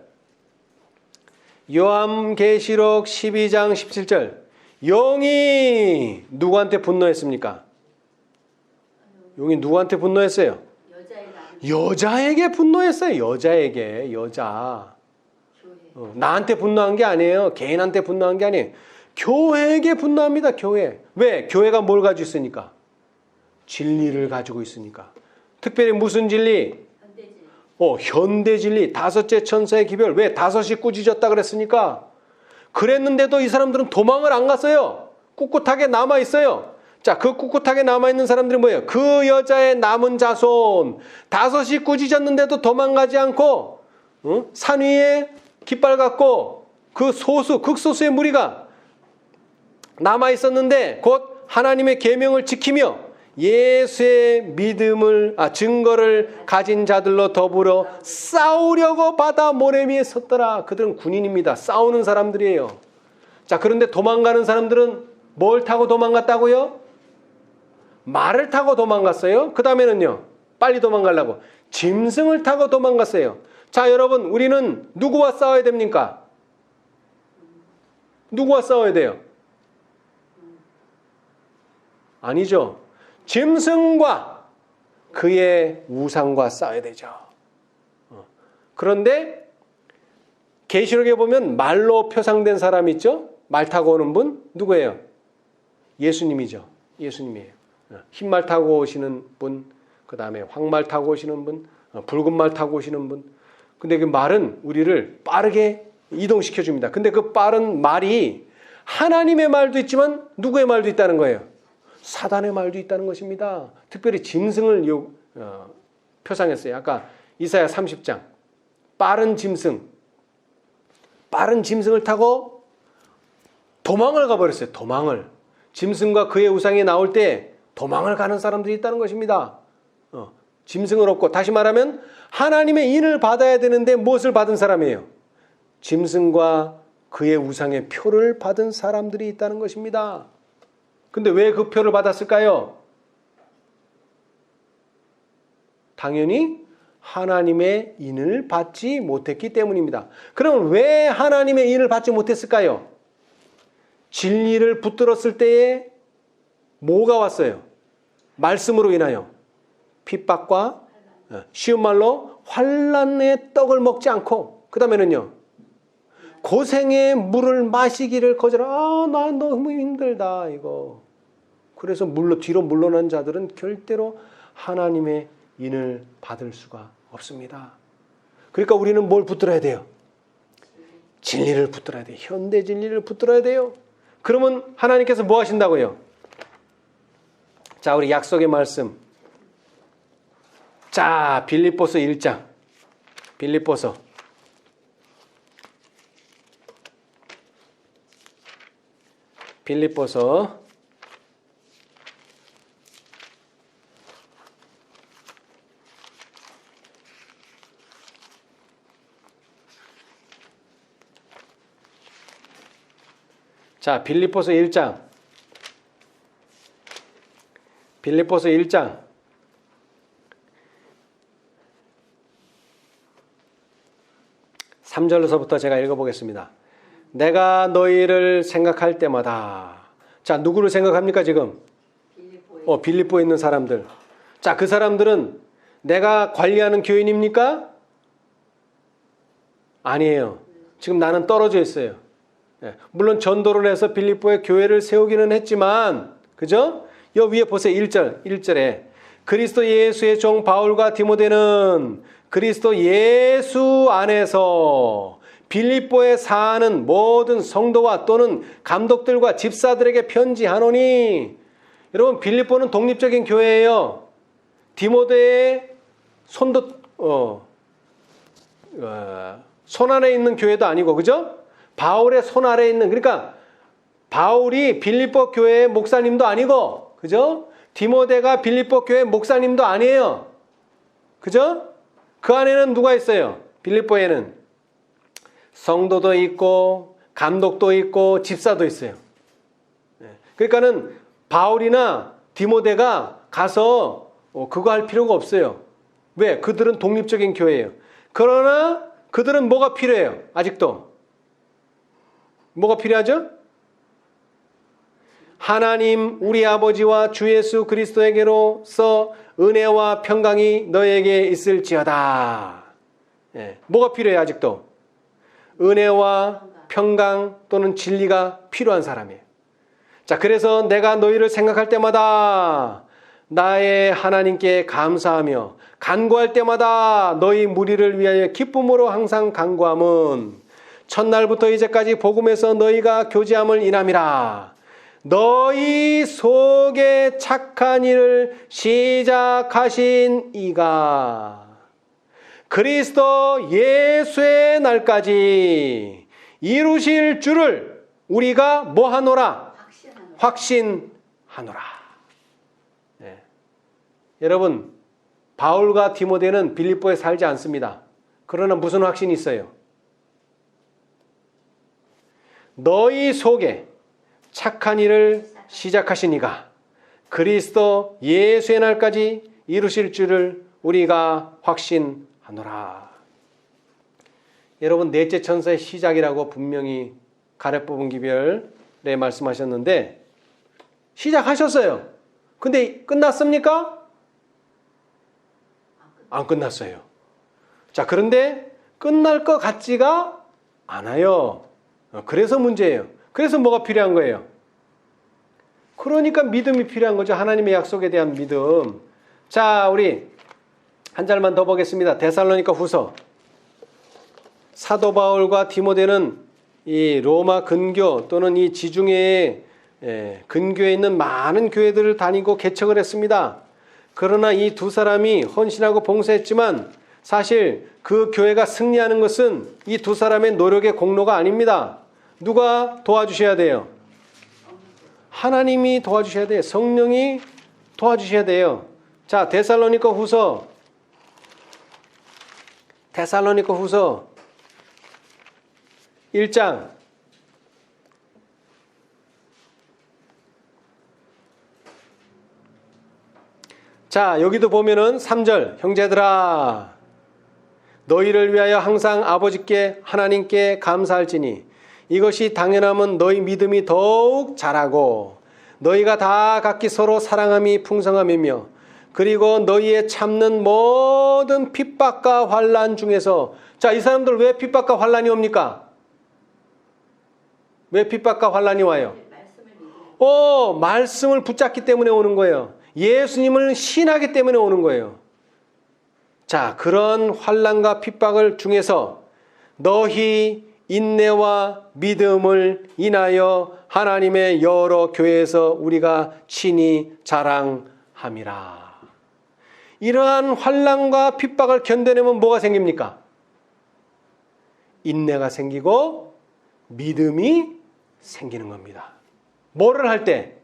요한계시록 12장 17절. 용이 누구한테 분노했습니까? 용이 누구한테 분노했어요? 여자에게 분노했어요. 여자에게. 여자. 나한테 분노한 게 아니에요. 개인한테 분노한 게 아니에요. 교회에게 분노합니다. 교회. 왜? 교회가 뭘 가지고 있으니까? 진리를 가지고 있으니까. 특별히 무슨 진리? 현대 진리. 다섯째 천사의 기별. 왜? 다섯이 꾸짖었다 그랬으니까. 그랬는데도 이 사람들은 도망을 안 갔어요. 꿋꿋하게 남아 있어요. 자, 그 꿋꿋하게 남아있는 사람들이 뭐예요? 그 여자의 남은 자손. 다섯이 꾸짖었는데도 도망가지 않고 산 위에 깃발 갖고 그 소수, 극소수의 무리가 남아있었는데 곧 하나님의 계명을 지키며 예수의 증거를 가진 자들로 더불어 싸우려고 바다 모래 위에 섰더라. 그들은 군인입니다. 싸우는 사람들이에요. 자, 그런데 도망가는 사람들은 뭘 타고 도망갔다고요? 말을 타고 도망갔어요. 그 다음에는요, 빨리 도망가려고 짐승을 타고 도망갔어요. 자, 여러분, 우리는 누구와 싸워야 됩니까? 누구와 싸워야 돼요? 아니죠. 짐승과 그의 우상과 싸워야 되죠. 그런데 계시록에 보면 말로 표상된 사람 있죠? 말 타고 오는 분 누구예요? 예수님이죠. 예수님이에요. 흰 말 타고 오시는 분, 그 다음에 황말 타고 오시는 분, 붉은 말 타고 오시는 분. 근데 그 말은 우리를 빠르게 이동시켜 줍니다. 근데 그 빠른 말이 하나님의 말도 있지만 누구의 말도 있다는 거예요? 사단의 말도 있다는 것입니다. 특별히 짐승을 표상했어요. 아까 이사야 30장. 빠른 짐승을 타고 도망을 가버렸어요. 도망을. 짐승과 그의 우상이 나올 때 도망을 가는 사람들이 있다는 것입니다. 짐승을 얻고, 다시 말하면 하나님의 인을 받아야 되는데 무엇을 받은 사람이에요? 짐승과 그의 우상의 표를 받은 사람들이 있다는 것입니다. 근데 왜 그 표를 받았을까요? 당연히 하나님의 인을 받지 못했기 때문입니다. 그럼 왜 하나님의 인을 받지 못했을까요? 진리를 붙들었을 때에 뭐가 왔어요? 말씀으로 인하여 핍박과, 쉬운 말로 환난의 떡을 먹지 않고, 그 다음에는요, 고생의 물을 마시기를 거절하. 나 너무 힘들다 이거. 그래서 뒤로 물러난 자들은 절대로 하나님의 인을 받을 수가 없습니다. 그러니까 우리는 뭘 붙들어야 돼요? 진리를 붙들어야 돼요. 현대 진리를 붙들어야 돼요. 그러면 하나님께서 뭐 하신다고요? 자, 우리 약속의 말씀. 자, 빌립보서 1장. 빌립보서. 자, 빌립보서 1장. 빌립보서 1장. 3절로서부터 제가 읽어보겠습니다. 내가 너희를 생각할 때마다. 자, 누구를 생각합니까 지금? 빌립보에 있는 사람들. 자, 그 사람들은 내가 관리하는 교인입니까? 아니에요. 지금 나는 떨어져 있어요. 예, 물론 전도를 해서 빌립보에 교회를 세우기는 했지만, 그죠? 여기 위에 보세요. 1절에 그리스도 예수의 종 바울과 디모데는 그리스도 예수 안에서 빌립보에 사는 모든 성도와 또는 감독들과 집사들에게 편지하노니. 여러분, 빌립보는 독립적인 교회예요. 디모데의 손 안에 있는 교회도 아니고, 그죠? 바울의 손 아래에 있는, 그러니까 바울이 빌립보 교회의 목사님도 아니고, 그죠? 디모데가 빌립보 교회 목사님도 아니에요. 그죠? 그 안에는 누가 있어요? 빌립보에는 성도도 있고 감독도 있고 집사도 있어요. 그러니까는 바울이나 디모데가 가서 그거 할 필요가 없어요. 왜? 그들은 독립적인 교회예요. 그러나 그들은 뭐가 필요해요? 아직도. 뭐가 필요하죠? 하나님 우리 아버지와 주 예수 그리스도에게로서 은혜와 평강이 너에게 있을지어다. 뭐가 필요해 아직도? 은혜와 평강 또는 진리가 필요한 사람이에요. 자, 그래서 내가 너희를 생각할 때마다 나의 하나님께 감사하며 간구할 때마다 너희 무리를 위하여 기쁨으로 항상 간구함은 첫날부터 이제까지 복음에서 너희가 교제함을 인함이라. 너희 속에 착한 일을 시작하신 이가 그리스도 예수의 날까지 이루실 줄을 우리가 뭐하노라? 확신하노라. 네. 여러분, 바울과 디모데는 빌립보에 살지 않습니다. 그러나 무슨 확신이 있어요? 너희 속에 착한 일을 시작하신 이가 그리스도 예수의 날까지 이루실 줄을 우리가 확신하노라. 여러분, 넷째 천사의 시작이라고 분명히 가렙 부분 기별에 말씀하셨는데 시작하셨어요. 근데 끝났습니까? 안 끝났어요. 자, 그런데 끝날 것 같지가 않아요. 그래서 문제예요. 그래서 뭐가 필요한 거예요? 그러니까 믿음이 필요한 거죠. 하나님의 약속에 대한 믿음. 자, 우리 한 절만 더 보겠습니다. 데살로니가 후서. 사도 바울과 디모데는 이 로마 근교 또는 이 지중해의 근교에 있는 많은 교회들을 다니고 개척을 했습니다. 그러나 이 두 사람이 헌신하고 봉사했지만 사실 그 교회가 승리하는 것은 이 두 사람의 노력의 공로가 아닙니다. 누가 도와주셔야 돼요? 하나님이 도와주셔야 돼요. 성령이 도와주셔야 돼요. 자, 데살로니가 후서 1장 자, 여기도 보면은 3절 형제들아 너희를 위하여 항상 아버지께 하나님께 감사할지니 이것이 당연함은 너희 믿음이 더욱 자라고 너희가 다 각기 서로 사랑함이 풍성함이며 그리고 너희의 참는 모든 핍박과 환난 중에서 자, 이 사람들 왜 핍박과 환난이 옵니까? 왜 핍박과 환난이 와요? 말씀을 붙잡기 때문에 오는 거예요. 예수님을 신하기 때문에 오는 거예요. 자, 그런 환난과 핍박을 중에서 너희 인내와 믿음을 인하여 하나님의 여러 교회에서 우리가 친히 자랑함이라. 이러한 환난과 핍박을 견뎌내면 뭐가 생깁니까? 인내가 생기고 믿음이 생기는 겁니다. 뭐를 할 때?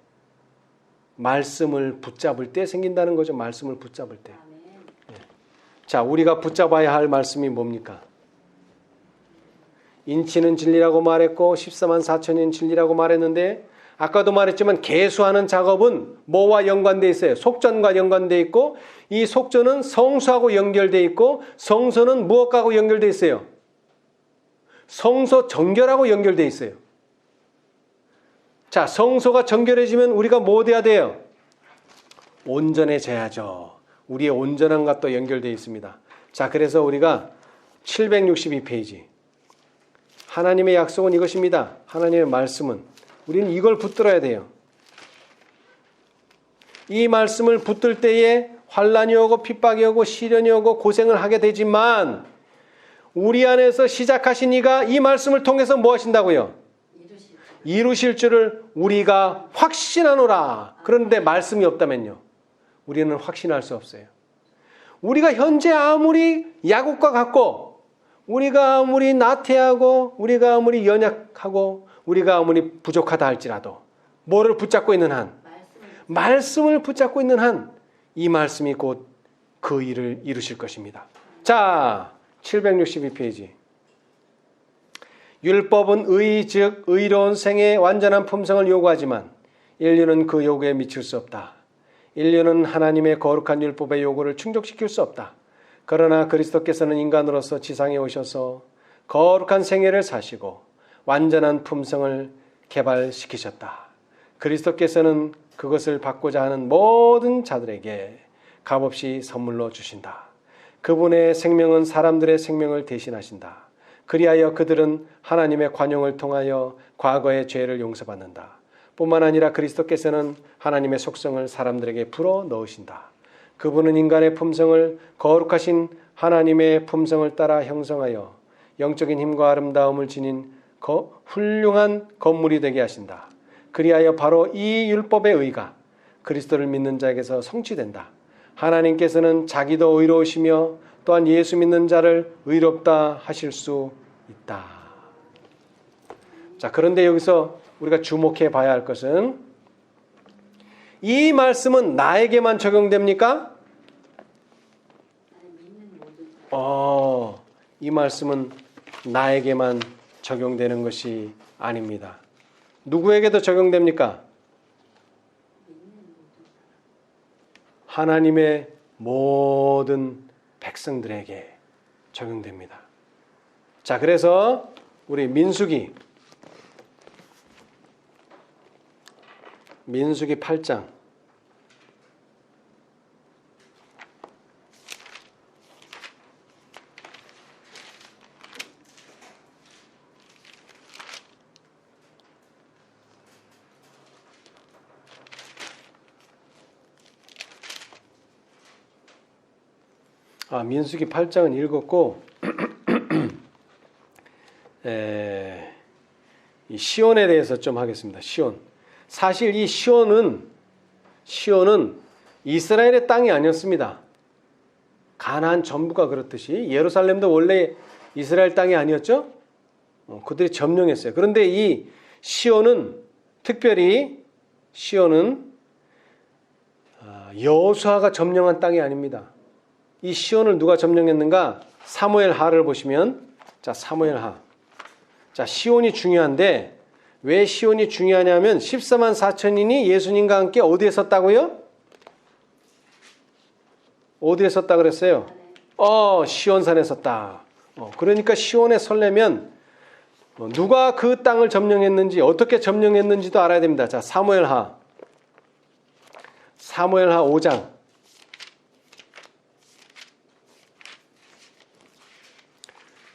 말씀을 붙잡을 때 생긴다는 거죠. 말씀을 붙잡을 때. 자, 우리가 붙잡아야 할 말씀이 뭡니까? 인치는 진리라고 말했고 14만 4천인 진리라고 말했는데 아까도 말했지만 계수하는 작업은 뭐와 연관되어 있어요? 속전과 연관되어 있고 이 속전은 성소하고 연결되어 있고 성소는 무엇하고 연결되어 있어요? 성소 정결하고 연결되어 있어요. 자, 성소가 정결해지면 우리가 뭐 돼야 돼요? 온전해져야죠. 우리의 온전한 것도 연결되어 있습니다. 자, 그래서 우리가 762페이지 하나님의 약속은 이것입니다. 하나님의 말씀은. 우리는 이걸 붙들어야 돼요. 이 말씀을 붙들 때에 환난이 오고 핍박이 오고 시련이 오고 고생을 하게 되지만 우리 안에서 시작하신 이가 이 말씀을 통해서 뭐 하신다고요? 이루실 줄을 우리가 확신하노라. 그런데 말씀이 없다면요? 우리는 확신할 수 없어요. 우리가 현재 아무리 야곱과 같고 우리가 아무리 나태하고 우리가 아무리 연약하고 우리가 아무리 부족하다 할지라도 뭐를 붙잡고 있는 한? 말씀을 붙잡고 있는 한 이 말씀이 곧 그 일을 이루실 것입니다. 자, 762페이지. 율법은 의 즉 의로운 생의 완전한 품성을 요구하지만 인류는 그 요구에 미칠 수 없다. 인류는 하나님의 거룩한 율법의 요구를 충족시킬 수 없다. 그러나 그리스도께서는 인간으로서 지상에 오셔서 거룩한 생애를 사시고 완전한 품성을 개발시키셨다. 그리스도께서는 그것을 받고자 하는 모든 자들에게 값없이 선물로 주신다. 그분의 생명은 사람들의 생명을 대신하신다. 그리하여 그들은 하나님의 관용을 통하여 과거의 죄를 용서받는다. 뿐만 아니라 그리스도께서는 하나님의 속성을 사람들에게 불어 넣으신다. 그분은 인간의 품성을 거룩하신 하나님의 품성을 따라 형성하여 영적인 힘과 아름다움을 지닌 훌륭한 건물이 되게 하신다. 그리하여 바로 이 율법의 의가 그리스도를 믿는 자에게서 성취된다. 하나님께서는 자기도 의로우시며 또한 예수 믿는 자를 의롭다 하실 수 있다. 자, 그런데 여기서 우리가 주목해 봐야 할 것은 이 말씀은 나에게만 적용됩니까? 이 말씀은 나에게만 적용되는 것이 아닙니다. 누구에게도 적용됩니까? 하나님의 모든 백성들에게 적용됩니다. 자, 그래서 우리 민수기 8장 민수기 8장은 읽었고 이 시온에 대해서 좀 하겠습니다. 시온. 사실 이 시온은 이스라엘의 땅이 아니었습니다. 가나안 전부가 그렇듯이 예루살렘도 원래 이스라엘 땅이 아니었죠? 그들이 점령했어요. 그런데 이 시온은 특별히 여호수아가 점령한 땅이 아닙니다. 이 시온을 누가 점령했는가? 사무엘하를 보시면, 자, 사무엘하. 자, 시온이 중요한데 왜 시온이 중요하냐면 14만 4천인이 예수님과 함께 어디에 섰다고요? 어디에 섰다 그랬어요? 시온산에 섰다. 그러니까 시온에 설려면 누가 그 땅을 점령했는지 어떻게 점령했는지도 알아야 됩니다. 자, 사무엘하 5장.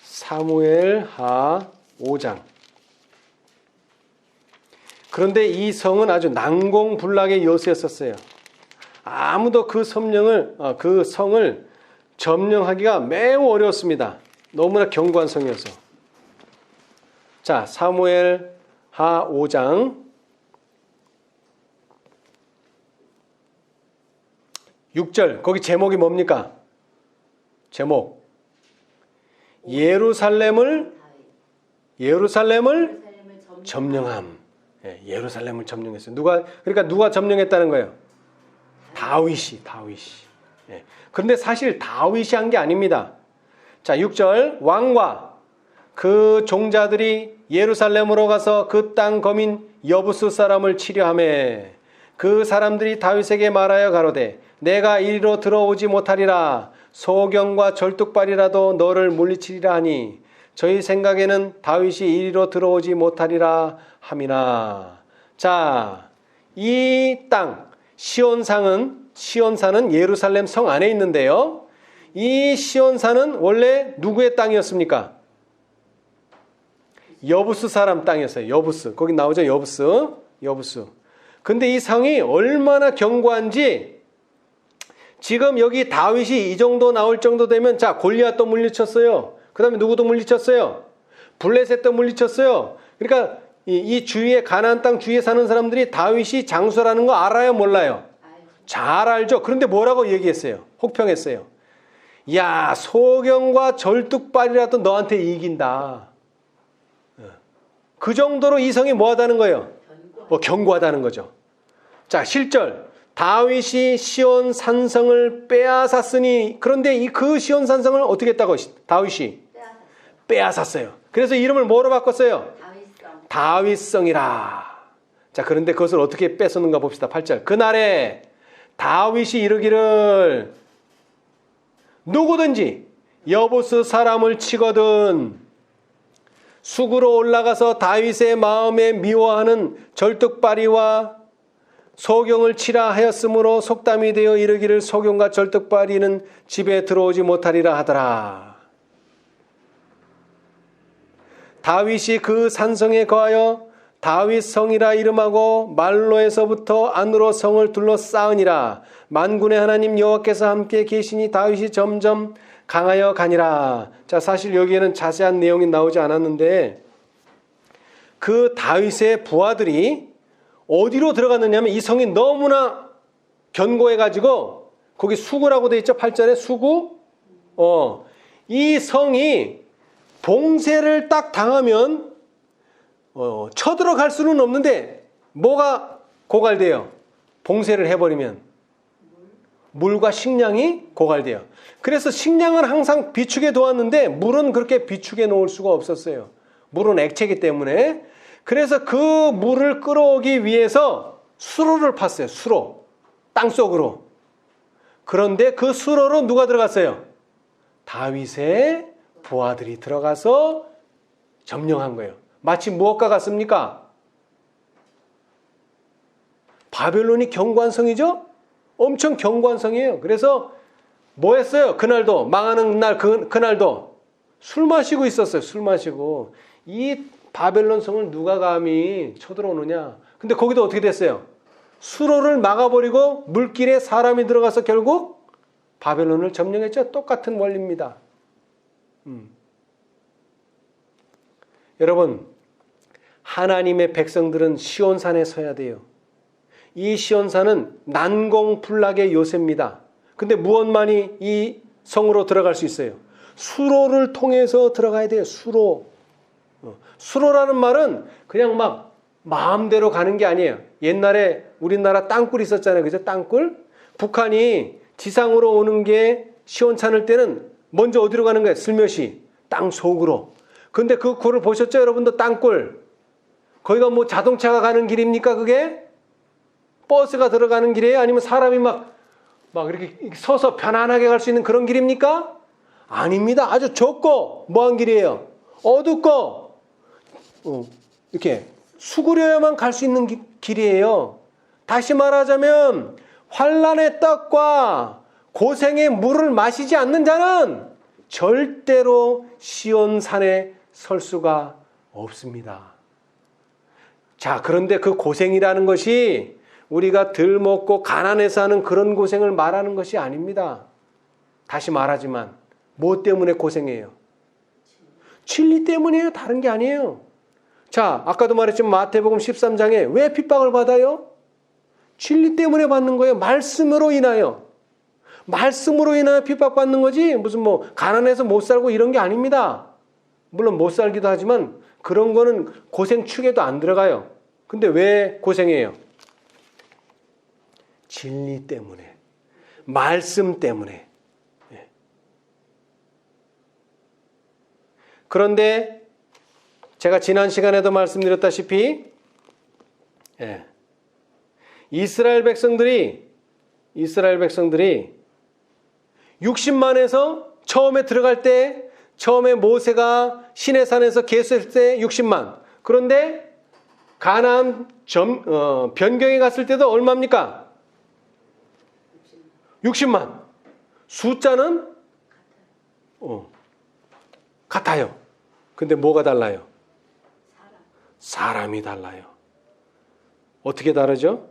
사무엘하 5장. 그런데 이 성은 아주 난공불락의 여수였었어요. 아무도 그 성을 점령하기가 매우 어려웠습니다. 너무나 견고한 성이어서. 자, 사무엘하 5장 6절. 거기 제목이 뭡니까? 제목. 예루살렘을 점령함. 예루살렘을 점령했어요. 그러니까 누가 점령했다는 거예요? 다윗이. 그런데 사실 다윗이 한 게 아닙니다. 자, 6절. 왕과 그 종자들이 예루살렘으로 가서 그 땅 거민 여부스 사람을 치려하며 그 사람들이 다윗에게 말하여 가로되 내가 이리로 들어오지 못하리라. 소경과 절뚝발이라도 너를 물리치리라 하니 저희 생각에는 다윗이 이리로 들어오지 못하리라 함이나. 자, 이 땅 시온산은 예루살렘 성 안에 있는데요. 이 시온산은 원래 누구의 땅이었습니까? 여부스 사람 땅이었어요. 여부스. 거기 나오죠. 여부스. 여부스. 근데 이 성이 얼마나 견고한지 지금 여기 다윗이 이 정도 나올 정도 되면 자 골리앗도 물리쳤어요. 그 다음에 누구도 물리쳤어요. 블레셋도 물리쳤어요. 그러니까 이 주위에 가나안 땅 주위에 사는 사람들이 다윗이 장수라는 거 알아요? 몰라요? 잘 알죠. 그런데 뭐라고 얘기했어요? 혹평했어요. 야 소경과 절뚝발이라도 너한테 이긴다. 그 정도로 이 성이 뭐하다는 거예요? 견고하다는 거죠. 자 7절 다윗이 시온 산성을 빼앗았으니 그런데 그 시온 산성을 어떻게 했다고 다윗이? 빼앗았어요. 그래서 이름을 뭐로 바꿨어요? 다윗성이라. 자 그런데 그것을 어떻게 뺏었는가 봅시다. 8절 그날에 다윗이 이르기를 누구든지 여부스 사람을 치거든 수구로 올라가서 다윗의 마음에 미워하는 절뚝발이와 소경을 치라 하였으므로 속담이 되어 이르기를 소경과 절뚝발이는 집에 들어오지 못하리라 하더라. 다윗이 그 산성에 거하여 다윗성이라 이름하고 말로에서부터 안으로 성을 둘러싸으니라. 만군의 하나님 여호와께서 함께 계시니 다윗이 점점 강하여 가니라. 자, 사실 여기에는 자세한 내용이 나오지 않았는데 그 다윗의 부하들이 어디로 들어갔느냐면 이 성이 너무나 견고해가지고 거기 수구라고 돼 있죠. 8절에 수구. 이 성이 봉쇄를 딱 당하면 쳐들어갈 수는 없는데 뭐가 고갈돼요? 봉쇄를 해버리면 물과 식량이 고갈돼요. 그래서 식량은 항상 비축해 두었는데 물은 그렇게 비축해 놓을 수가 없었어요. 물은 액체이기 때문에. 그래서 그 물을 끌어오기 위해서 수로를 팠어요. 수로. 땅속으로. 그런데 그 수로로 누가 들어갔어요? 다윗의 부하들이 들어가서 점령한 거예요. 마치 무엇과 같습니까? 바벨론이 견고한 성이죠? 엄청 견고한 성이에요. 그래서 뭐 했어요? 그날도 망하는 날 그날도 술 마시고 있었어요. 술 마시고. 이 바벨론 성을 누가 감히 쳐들어오느냐. 근데 거기도 어떻게 됐어요? 수로를 막아버리고 물길에 사람이 들어가서 결국 바벨론을 점령했죠. 똑같은 원리입니다. 여러분, 하나님의 백성들은 시온산에 서야 돼요. 이 시온산은 난공불락의 요새입니다. 근데 무엇만이 이 성으로 들어갈 수 있어요? 수로를 통해서 들어가야 돼요. 수로. 수로라는 말은 그냥 막 마음대로 가는 게 아니에요. 옛날에 우리나라 땅굴 있었잖아요. 그죠? 땅굴. 북한이 지상으로 오는 게 시원찮을 때는 먼저 어디로 가는 거예요? 슬며시 땅 속으로. 근데 그 굴을 보셨죠? 여러분도 땅굴. 거기가 뭐 자동차가 가는 길입니까? 그게? 버스가 들어가는 길이에요? 아니면 사람이 막 이렇게 서서 편안하게 갈 수 있는 그런 길입니까? 아닙니다. 아주 좁고 뭐한 길이에요? 어둡고 이렇게 수그려야만 갈 수 있는 길이에요. 다시 말하자면 환난의 떡과 고생의 물을 마시지 않는 자는 절대로 시온산에 설 수가 없습니다. 자, 그런데 그 고생이라는 것이 우리가 덜 먹고 가난해서 하는 그런 고생을 말하는 것이 아닙니다. 다시 말하지만 뭐 때문에 고생해요? 진리 때문이에요. 다른 게 아니에요. 자, 아까도 말했지만 마태복음 13장에 왜 핍박을 받아요? 진리 때문에 받는 거예요. 말씀으로 인하여. 말씀으로 인하여 핍박받는 거지 무슨 뭐 가난해서 못 살고 이런 게 아닙니다. 물론 못 살기도 하지만 그런 거는 고생 축에도 안 들어가요. 근데 왜 고생해요? 진리 때문에. 말씀 때문에. 그런데 제가 지난 시간에도 말씀드렸다시피 이스라엘 백성들이 60만에서 처음에 들어갈 때 처음에 모세가 시내산에서 계수했을 때 60만. 그런데 가나안 변경에 갔을 때도 얼마입니까? 60만. 숫자는 같아요. 근데 뭐가 달라요? 사람이 달라요. 어떻게 다르죠?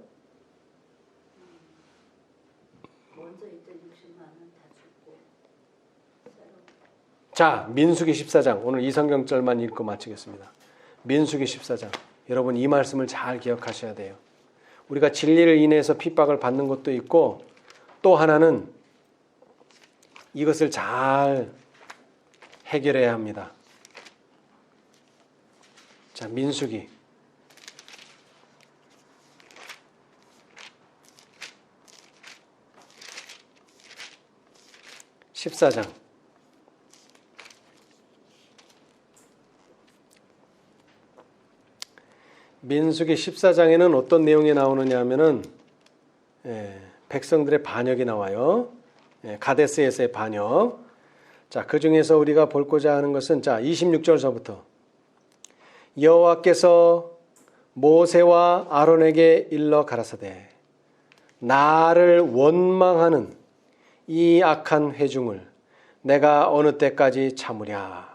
먼저 있던 60만 원 다 죽고 자, 민수기 14장. 오늘 이 성경절만 읽고 마치겠습니다. 민수기 14장. 여러분 이 말씀을 잘 기억하셔야 돼요. 우리가 진리를 인해서 핍박을 받는 것도 있고 또 하나는 이것을 잘 해결해야 합니다. 자, 민수기 14장. 민수기 14장에는 어떤 내용이 나오느냐 하면은 백성들의 반역이 나와요. 가데스에서의 반역. 자, 그 중에서 우리가 볼고자 하는 것은 자, 26절서부터 여호와께서 모세와 아론에게 일러 가라사대 나를 원망하는 이 악한 회중을 내가 어느 때까지 참으랴.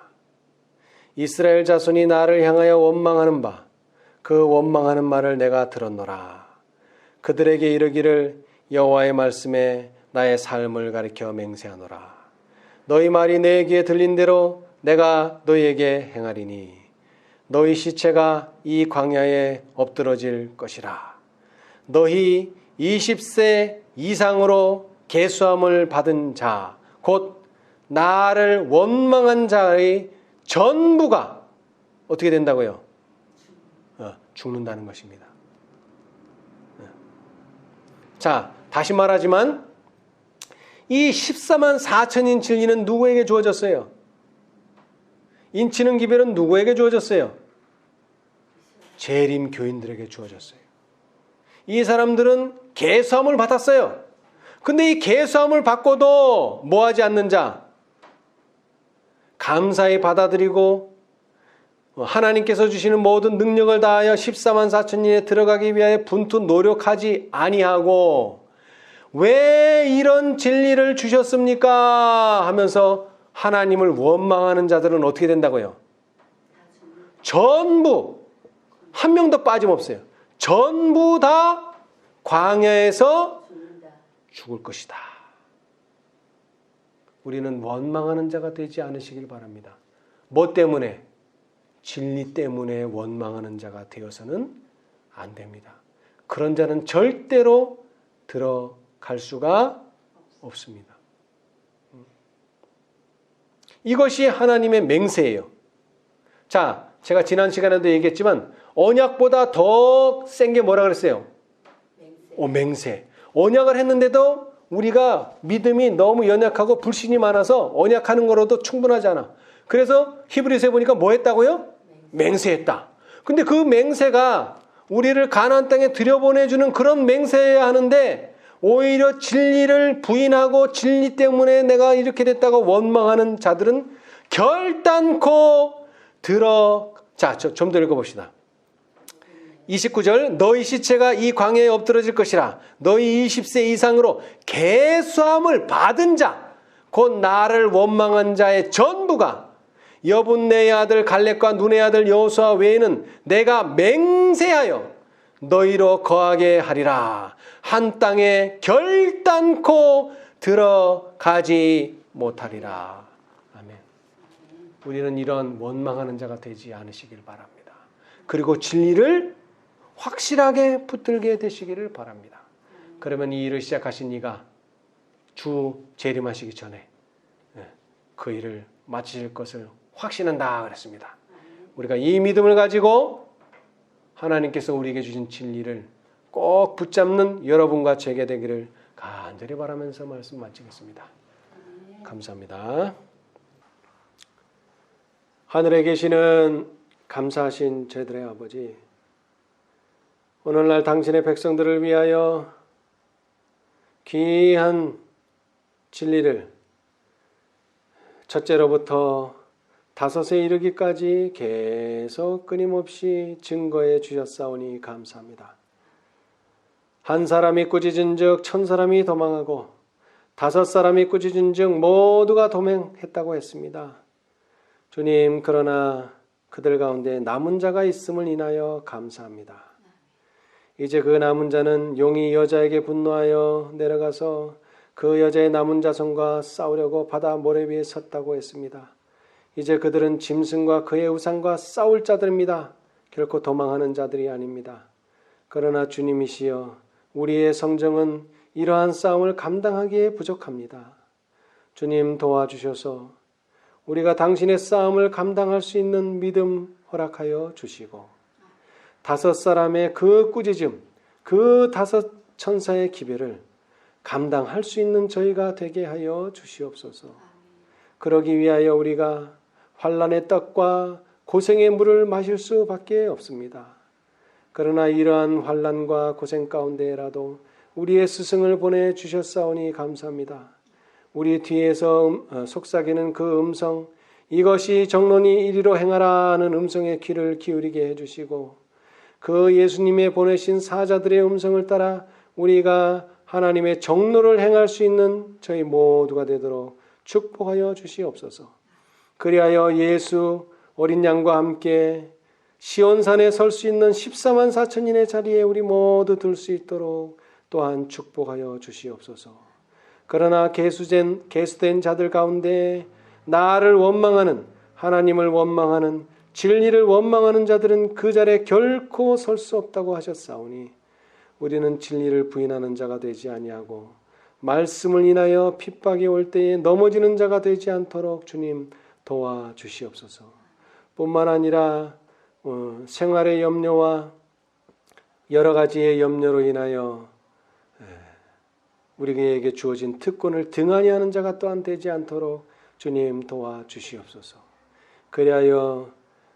이스라엘 자손이 나를 향하여 원망하는 바 그 원망하는 말을 내가 들었노라. 그들에게 이르기를 여호와의 말씀에 나의 삶을 가리켜 맹세하노라. 너희 말이 내 귀에 들린 대로 내가 너희에게 행하리니 너희 시체가 이 광야에 엎드러질 것이라. 너희 20세 이상으로 계수함을 받은 자, 곧 나를 원망한 자의 전부가 어떻게 된다고요? 죽는다는 것입니다. 자, 다시 말하지만 이 14만 4천인 진리는 누구에게 주어졌어요? 인치는 기별은 누구에게 주어졌어요? 재림 교인들에게 주어졌어요. 이 사람들은 계수함을 받았어요. 근데 이 계수함을 받고도 뭐하지 않는 자, 감사히 받아들이고 하나님께서 주시는 모든 능력을 다하여 14만 4천인에 들어가기 위하여 분투 노력하지 아니하고 왜 이런 진리를 주셨습니까? 하면서 하나님을 원망하는 자들은 어떻게 된다고요? 전부 한 명도 빠짐없어요. 전부 다 광야에서 죽을 것이다. 우리는 원망하는 자가 되지 않으시길 바랍니다. 뭐 때문에? 진리 때문에 원망하는 자가 되어서는 안 됩니다. 그런 자는 절대로 들어갈 수가 없습니다. 이것이 하나님의 맹세예요. 자, 제가 지난 시간에도 얘기했지만 언약보다 더 센 게 뭐라 그랬어요? 맹세. 언약을 했는데도 우리가 믿음이 너무 연약하고 불신이 많아서 언약하는 거로도 충분하지 않아. 그래서 히브리서에 보니까 뭐 했다고요? 맹세했다. 근데 그 맹세가 우리를 가나안 땅에 들여보내주는 그런 맹세해야 하는데 오히려 진리를 부인하고 진리 때문에 내가 이렇게 됐다고 원망하는 자들은 결단코 자, 좀 더 읽어봅시다. 29절 너희 시체가 이 광야에 엎드러질 것이라. 너희 20세 이상으로 계수함을 받은 자 곧 나를 원망한 자의 전부가 여분네의 아들 갈렙과 눈의 아들 여호수아 외에는 내가 맹세하여 너희로 거하게 하리라. 한 땅에 결단코 들어가지 못하리라. 아멘. 우리는 이런 원망하는 자가 되지 않으시길 바랍니다. 그리고 진리를 확실하게 붙들게 되시기를 바랍니다. 그러면 이 일을 시작하신 이가 주 재림하시기 전에 그 일을 마치실 것을 확신한다 그랬습니다. 우리가 이 믿음을 가지고 하나님께서 우리에게 주신 진리를 꼭 붙잡는 여러분과 제게 되기를 간절히 바라면서 말씀 마치겠습니다. 감사합니다. 하늘에 계시는 감사하신 저희들의 아버지, 오늘날 당신의 백성들을 위하여 귀한 진리를 첫째로부터 다섯에 이르기까지 계속 끊임없이 증거해 주셨사오니 감사합니다. 한 사람이 꾸짖은즉 천 사람이 도망하고 다섯 사람이 꾸짖은즉 모두가 도망했다고 했습니다. 주님, 그러나 그들 가운데 남은 자가 있음을 인하여 감사합니다. 이제 그 남은 자는 용이 여자에게 분노하여 내려가서 그 여자의 남은 자손과 싸우려고 바다 모래 위에 섰다고 했습니다. 이제 그들은 짐승과 그의 우상과 싸울 자들입니다. 결코 도망하는 자들이 아닙니다. 그러나 주님이시여 우리의 성정은 이러한 싸움을 감당하기에 부족합니다. 주님 도와주셔서 우리가 당신의 싸움을 감당할 수 있는 믿음 허락하여 주시고 다섯 사람의 그 꾸짖음, 그 다섯 천사의 기별을 감당할 수 있는 저희가 되게 하여 주시옵소서. 그러기 위하여 우리가 환난의 떡과 고생의 물을 마실 수밖에 없습니다. 그러나 이러한 환난과 고생 가운데라도 우리의 스승을 보내주셨사오니 감사합니다. 우리 뒤에서 속삭이는 그 음성, 이것이 정론이 이리로 행하라 하는 음성의 귀를 기울이게 해주시고 그 예수님의 보내신 사자들의 음성을 따라 우리가 하나님의 정로를 행할 수 있는 저희 모두가 되도록 축복하여 주시옵소서. 그리하여 예수 어린 양과 함께 시온산에 설 수 있는 14만 4천인의 자리에 우리 모두 들 수 있도록 또한 축복하여 주시옵소서. 그러나 계수된 자들 가운데 나를 원망하는, 하나님을 원망하는, 진리를 원망하는 자들은 그 자리에 결코 설 수 없다고 하셨사오니 우리는 진리를 부인하는 자가 되지 아니하고 말씀을 인하여 핍박이 올 때에 넘어지는 자가 되지 않도록 주님 도와주시옵소서. 뿐만 아니라 생활의 염려와 여러 가지의 염려로 인하여 우리에게 주어진 특권을 등한히 하는 자가 또한 되지 않도록 주님 도와주시옵소서. 그리하여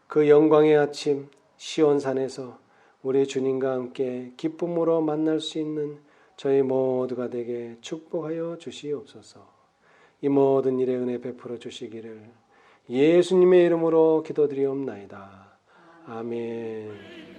그 영광의 아침 시온산에서 우리 주님과 함께 기쁨으로 만날 수 있는 저희 모두가 되게 축복하여 주시옵소서. 이 모든 일에 은혜 베풀어 주시기를 예수님의 이름으로 기도드리옵나이다. 아멘.